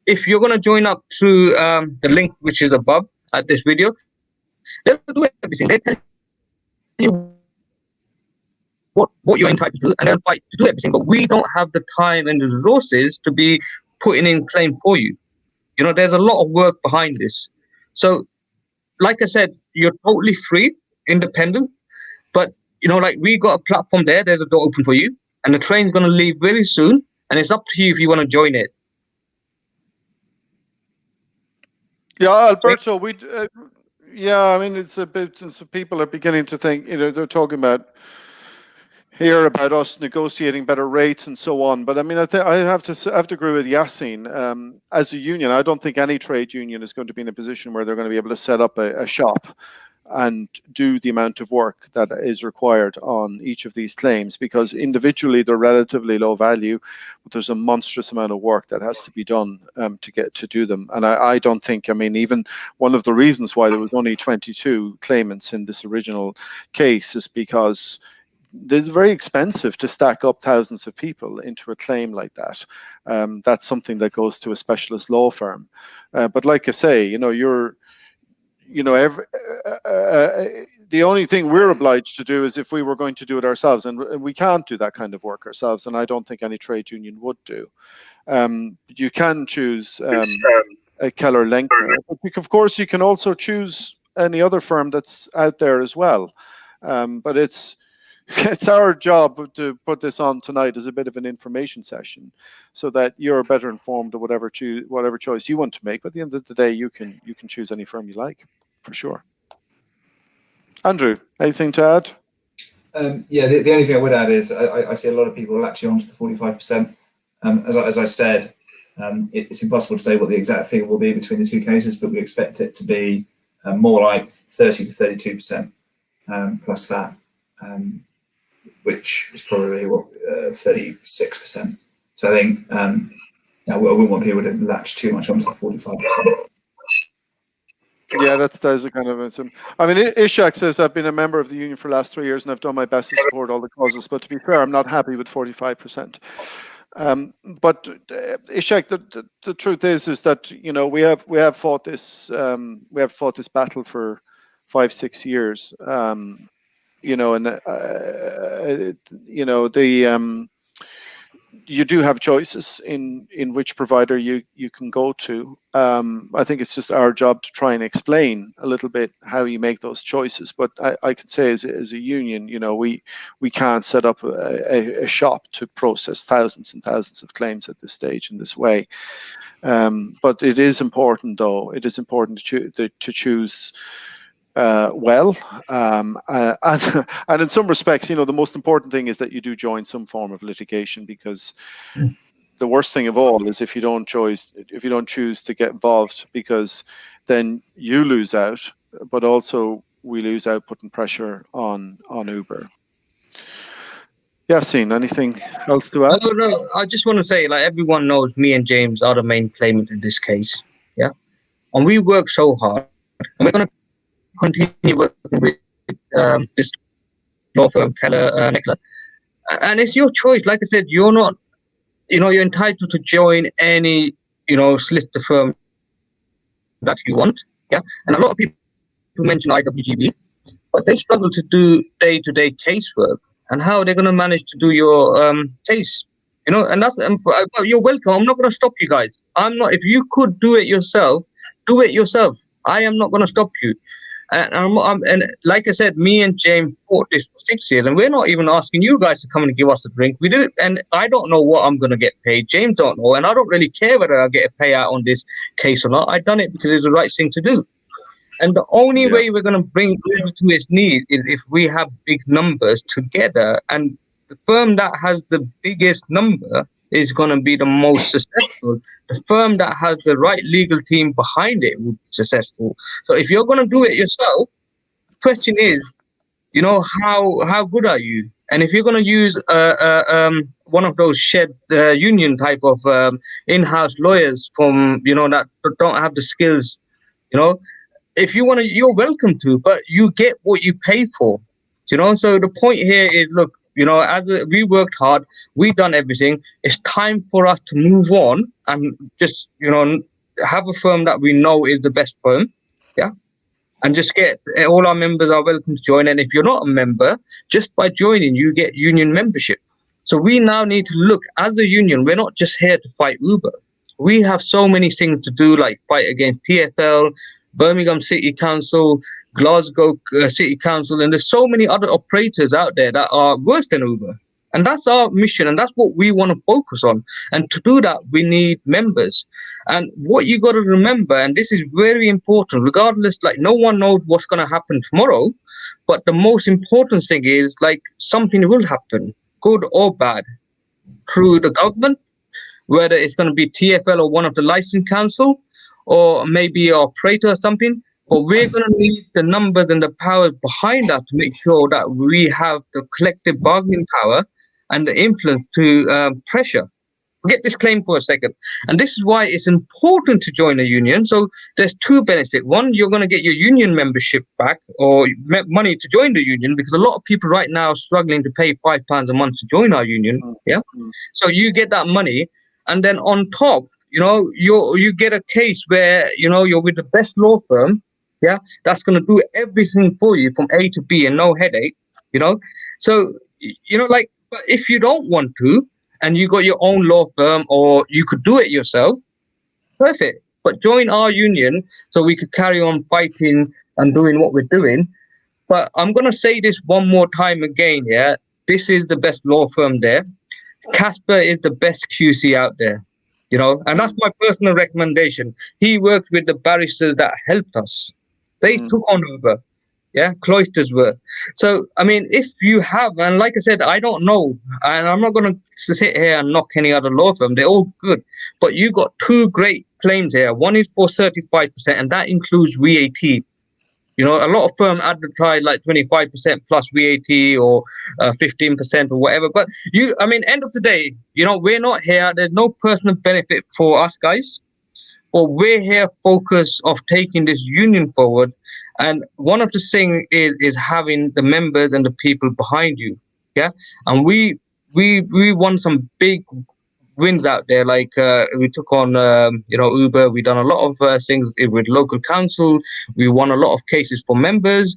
if you're going to join up through the link which is above at this video, they'll do everything. They tell you what you're entitled to, and they'll fight to do everything. But we don't have the time and the resources to be putting in claim for you. There's a lot of work behind this. So, like I said, you're totally free, independent. But like we got a platform there. There's a door open for you, and the train's going to leave very soon. And it's up to you if you want to join it. Yeah, Alberto, I mean, it's a bit. So people are beginning to think. They're talking about us negotiating better rates and so on. But I mean, I have to agree with Yassine. As a union, I don't think any trade union is going to be in a position where they're going to be able to set up a shop and do the amount of work that is required on each of these claims, because individually they're relatively low value, but there's a monstrous amount of work that has to be done to get to do them. And I don't think, I mean, even one of the reasons why there was only 22 claimants in this original case is because it's very expensive to stack up thousands of people into a claim like that. That's something that goes to a specialist law firm. But like I say, the only thing we're obliged to do is if we were going to do it ourselves, and we can't do that kind of work ourselves, and I don't think any trade union would do. You can choose a Keller Lenkner, but of course you can also choose any other firm that's out there as well. But it's our job to put this on tonight as a bit of an information session, so that you're better informed of whatever choice you want to make. But at the end of the day, you can choose any firm you like, for sure. Andrew, anything to add? Yeah, the only thing I would add is I see a lot of people latching on to the 45%. As I said, it's impossible to say what the exact figure will be between the two cases, but we expect it to be more like 30 to 32% plus that. Which is probably 36%. So I think I wouldn't want people to latch too much onto the 45%. Yeah, that's a kind of. I mean, Ishak says I've been a member of the union for the last 3 years and I've done my best to support all the causes. But to be fair, I'm not happy with 45%. But Ishak, the truth is that we have fought this battle for 5-6 years. You do have choices in which provider you can go to. I think it's just our job to try and explain a little bit how you make those choices. But I can say as a union, we can't set up a shop to process thousands and thousands of claims at this stage in this way. But it is important, though. It is important to choose well, and in some respects, the most important thing is that you do join some form of litigation, because the worst thing of all is if you don't choose to get involved, because then you lose out, but also we lose out putting pressure on Uber. Yassine, anything else to add? No, I just want to say, like, everyone knows me and James are the main claimant in this case, yeah, and we work so hard, and we're going to continue working with this law firm, Keller Lenkner. And it's your choice. Like I said, you're not, you're entitled to join any, solicitor firm that you want. Yeah. And a lot of people mention IWGB, but they struggle to do day-to-day casework. And how are they going to manage to do your case? And that's, you're welcome. I'm not going to stop you guys. If you could do it yourself, do it yourself. I am not going to stop you. And like I said, me and James fought this for 6 years, and we're not even asking you guys to come and give us a drink. We did it, and I don't know what I'm going to get paid. James don't know, and I don't really care whether I get a payout on this case or not. I've done it because it's the right thing to do. And the only way we're going to bring Uber to its knees is if we have big numbers together, and the firm that has the biggest number is going to be the most successful. The firm that has the right legal team behind it will be successful. So if you're going to do it yourself, the question is, how good are you? And if you're going to use one of those shed union type of in-house lawyers from, that don't have the skills, if you want to, you're welcome to, but you get what you pay for. So the point here is, look, we worked hard, we've done everything. It's time for us to move on and just, have a firm that we know is the best firm. Yeah. And just all our members are welcome to join. And if you're not a member, just by joining, you get union membership. So we now need to look as a union. We're not just here to fight Uber. We have so many things to do, like fight against TfL, Birmingham City Council, Glasgow City Council, and there's so many other operators out there that are worse than Uber. And that's our mission, and that's what we want to focus on. And to do that, we need members. And what you got to remember, and this is very important, regardless, like no one knows what's going to happen tomorrow, but the most important thing is like something will happen, good or bad, through the government, whether it's going to be TfL or one of the licensing council, or maybe an operator or something. But we're going to need the numbers and the powers behind that to make sure that we have the collective bargaining power and the influence to pressure. Forget this claim for a second. And this is why it's important to join a union. So there's two benefits. One, you're going to get your union membership back, or money to join the union, because a lot of people right now are struggling to pay £5 a month to join our union. Yeah. So you get that money. And then on top, you get a case where, you're with the best law firm. Yeah. That's going to do everything for you from A to B and no headache, So, but if you don't want to, and you got your own law firm, or you could do it yourself, perfect. But join our union so we could carry on fighting and doing what we're doing. But I'm going to say this one more time again, yeah. This is the best law firm there. Casper is the best QC out there, and that's my personal recommendation. He worked with the barristers that helped us. They took on over. Yeah, Cloisters were. So, I mean, if you have, and like I said, I don't know, and I'm not going to sit here and knock any other law firm. They're all good. But you got two great claims here. One is for 35%, and that includes VAT. A lot of firms advertise like 25% plus VAT or 15% or whatever. But end of the day, we're not here. There's no personal benefit for us guys. But we're here focused of taking this union forward. And one of the things is having the members and the people behind you, yeah. And we won some big wins out there. Like we took on Uber. We done a lot of things with local council. We won a lot of cases for members.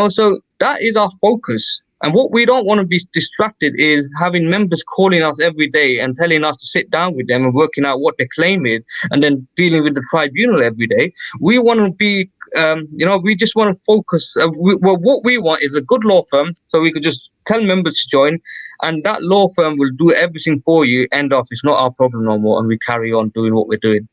So that is our focus. And what we don't want to be distracted is having members calling us every day and telling us to sit down with them and working out what their claim is, and then dealing with the tribunal every day. We want to be, we just want to focus. What we want is a good law firm, so we could just tell members to join, and that law firm will do everything for you. End off. It's not our problem no more, and we carry on doing what we're doing.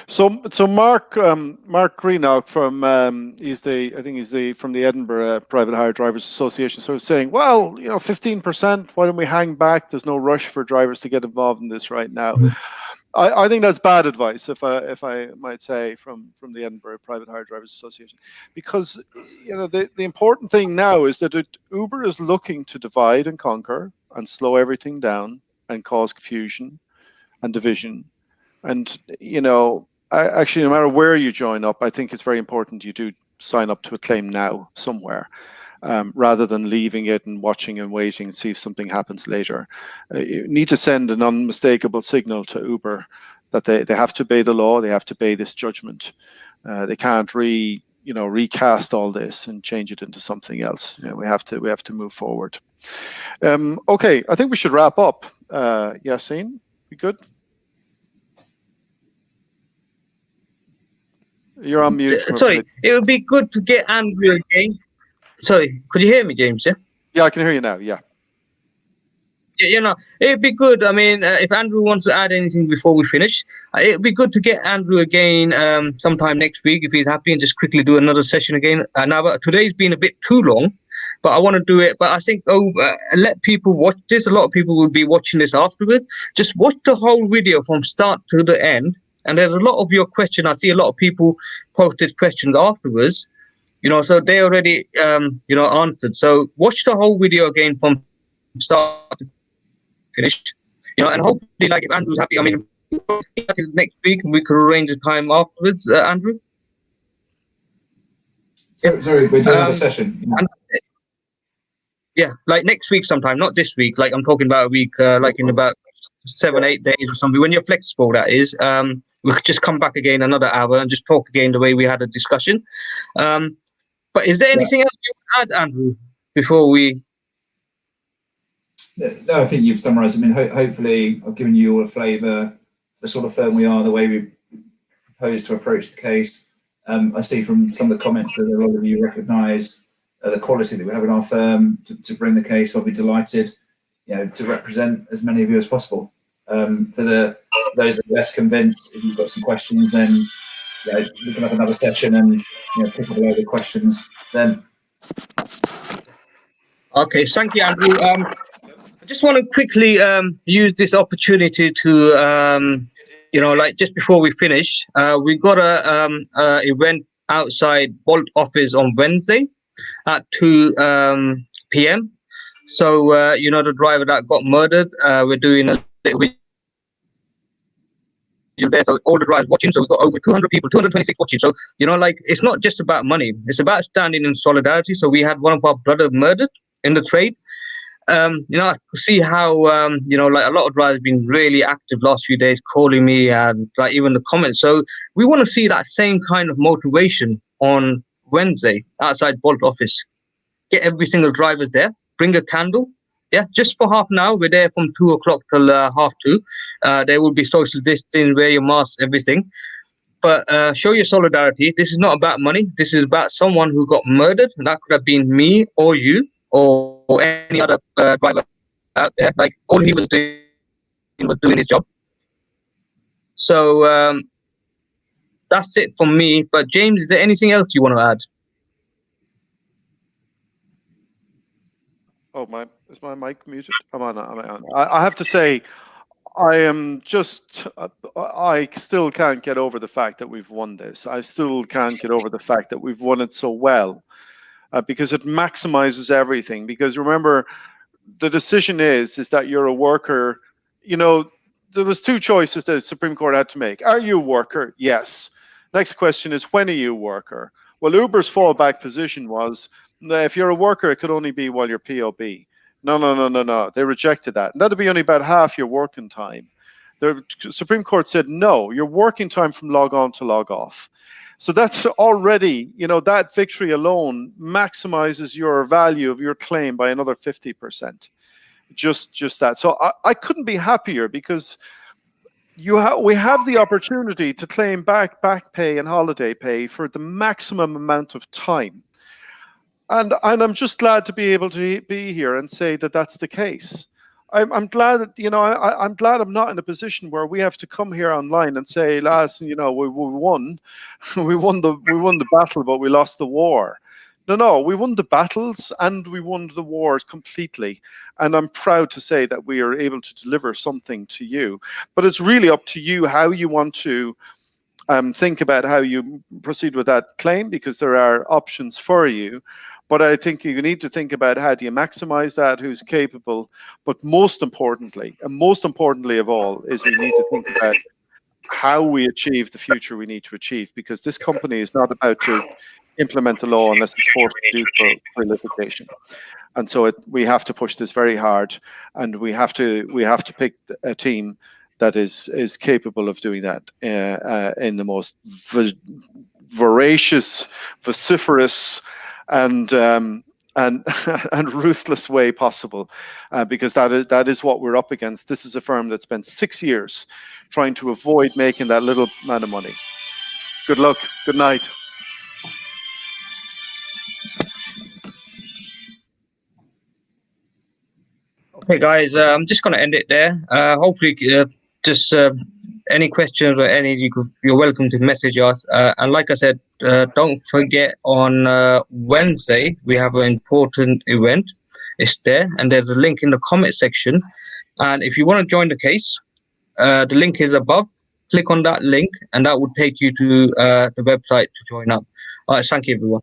So Mark Greenock from he's from the Edinburgh Private Hire Drivers Association. So saying, well, 15%. Why don't we hang back? There's no rush for drivers to get involved in this right now. I think that's bad advice, if I might say, from the Edinburgh Private Hire Drivers Association, because the important thing now is that Uber is looking to divide and conquer and slow everything down and cause confusion and division. And actually, no matter where you join up, I think it's very important you do sign up to a claim now somewhere, rather than leaving it and watching and waiting and see if something happens later. You need to send an unmistakable signal to Uber that they have to obey the law, they have to obey this judgment. They can't recast all this and change it into something else. We have to move forward. Okay, I think we should wrap up. Yassine, we good? You're on mute. Sorry, it would be good to get Andrew again. Sorry, could you hear me, James? Yeah, I can hear you now. Yeah. It'd be good. I mean, if Andrew wants to add anything before we finish, it'd be good to get Andrew again sometime next week if he's happy, and just quickly do another session again. Now, today's been a bit too long, but I want to do it. But I think let people watch this. A lot of people will be watching this afterwards. Just watch the whole video from start to the end. And there's a lot of your question. I see a lot of people posted questions afterwards, so they already, answered. So watch the whole video again from start to finish, and hopefully, like, if Andrew's happy, I mean, next week we could arrange a time afterwards, Andrew. Sorry, we're doing another session. Yeah, like next week sometime, not this week. Like I'm talking about a week, like in about 7-8 days or something. When you're flexible, that is. We could just come back again another hour and just talk again the way we had a discussion. But is there anything else you would add, Andrew, before we? No, I think you've summarised. I mean, hopefully I've given you all a flavour, the sort of firm we are, the way we propose to approach the case. I see from some of the comments that a lot of you recognise the quality that we have in our firm to bring the case. I'll be delighted, to represent as many of you as possible. For those that are less convinced, if you've got some questions, then we can have another session and pick up a load of questions then. Okay, thank you, Andrew. I just want to quickly use this opportunity to, just before we finish, we got a event outside Bolt office on Wednesday at 2 p.m. So, the driver that got murdered, we're doing a little bit there. So all the drivers watching, so we've got over 200 people, 226 watching. So, it's not just about money. It's about standing in solidarity. So we had one of our brothers murdered in the trade. I see how, a lot of drivers have been really active last few days, calling me and even the comments. So we want to see that same kind of motivation on Wednesday outside Bolt office. Get every single driver there, bring a candle. Yeah, just for half an hour. We're there from 2 o'clock till 2:30. There will be social distancing, wear your mask, everything. But show your solidarity. This is not about money. This is about someone who got murdered. And that could have been me or you or any other driver out there. Like, all he was doing his job. So that's it from me. But James, is there anything else you want to add? Oh, is my mic muted? Am I on? I have to say, I still can't get over the fact that we've won this. I still can't get over the fact that we've won it so well, because it maximizes everything. Because remember, the decision is that you're a worker. There was two choices that the Supreme Court had to make. Are you a worker? Yes. Next question is, when are you a worker? Well, Uber's fallback position was, if you're a worker, it could only be while you're POB. No. They rejected that. And that'd be only about half your working time. The Supreme Court said, no, your working time from log on to log off. So that's already, that victory alone maximizes your value of your claim by another 50%. Just that. So I couldn't be happier, because we have the opportunity to claim back pay and holiday pay for the maximum amount of time. And I'm just glad to be able to be here and say that that's the case. I'm glad that, I'm glad I'm not in a position where we have to come here online and say, lads, we won. we won the battle, but we lost the war. No, we won the battles and we won the wars completely. And I'm proud to say that we are able to deliver something to you. But it's really up to you how you want to think about how you proceed with that claim, because there are options for you. But I think you need to think about, how do you maximize that, who's capable. But most importantly, and most importantly of all, is we need to think about how we achieve the future we need to achieve, because this company is not about to implement the law unless it's forced to do for litigation. And so we have to push this very hard, and we have to pick a team that is capable of doing that in the most voracious, vociferous, and ruthless way possible, because that is what we're up against. This is a firm that spent 6 years trying to avoid making that little amount of money. Good luck. Good night. Okay, guys, I'm just going to end it there. Hopefully, just any questions or you're welcome to message us. And like I said, don't forget, on Wednesday, we have an important event. It's there, and there's a link in the comment section. And if you want to join the case, the link is above. Click on that link, and that will take you to the website to join up. All right, thank you, everyone.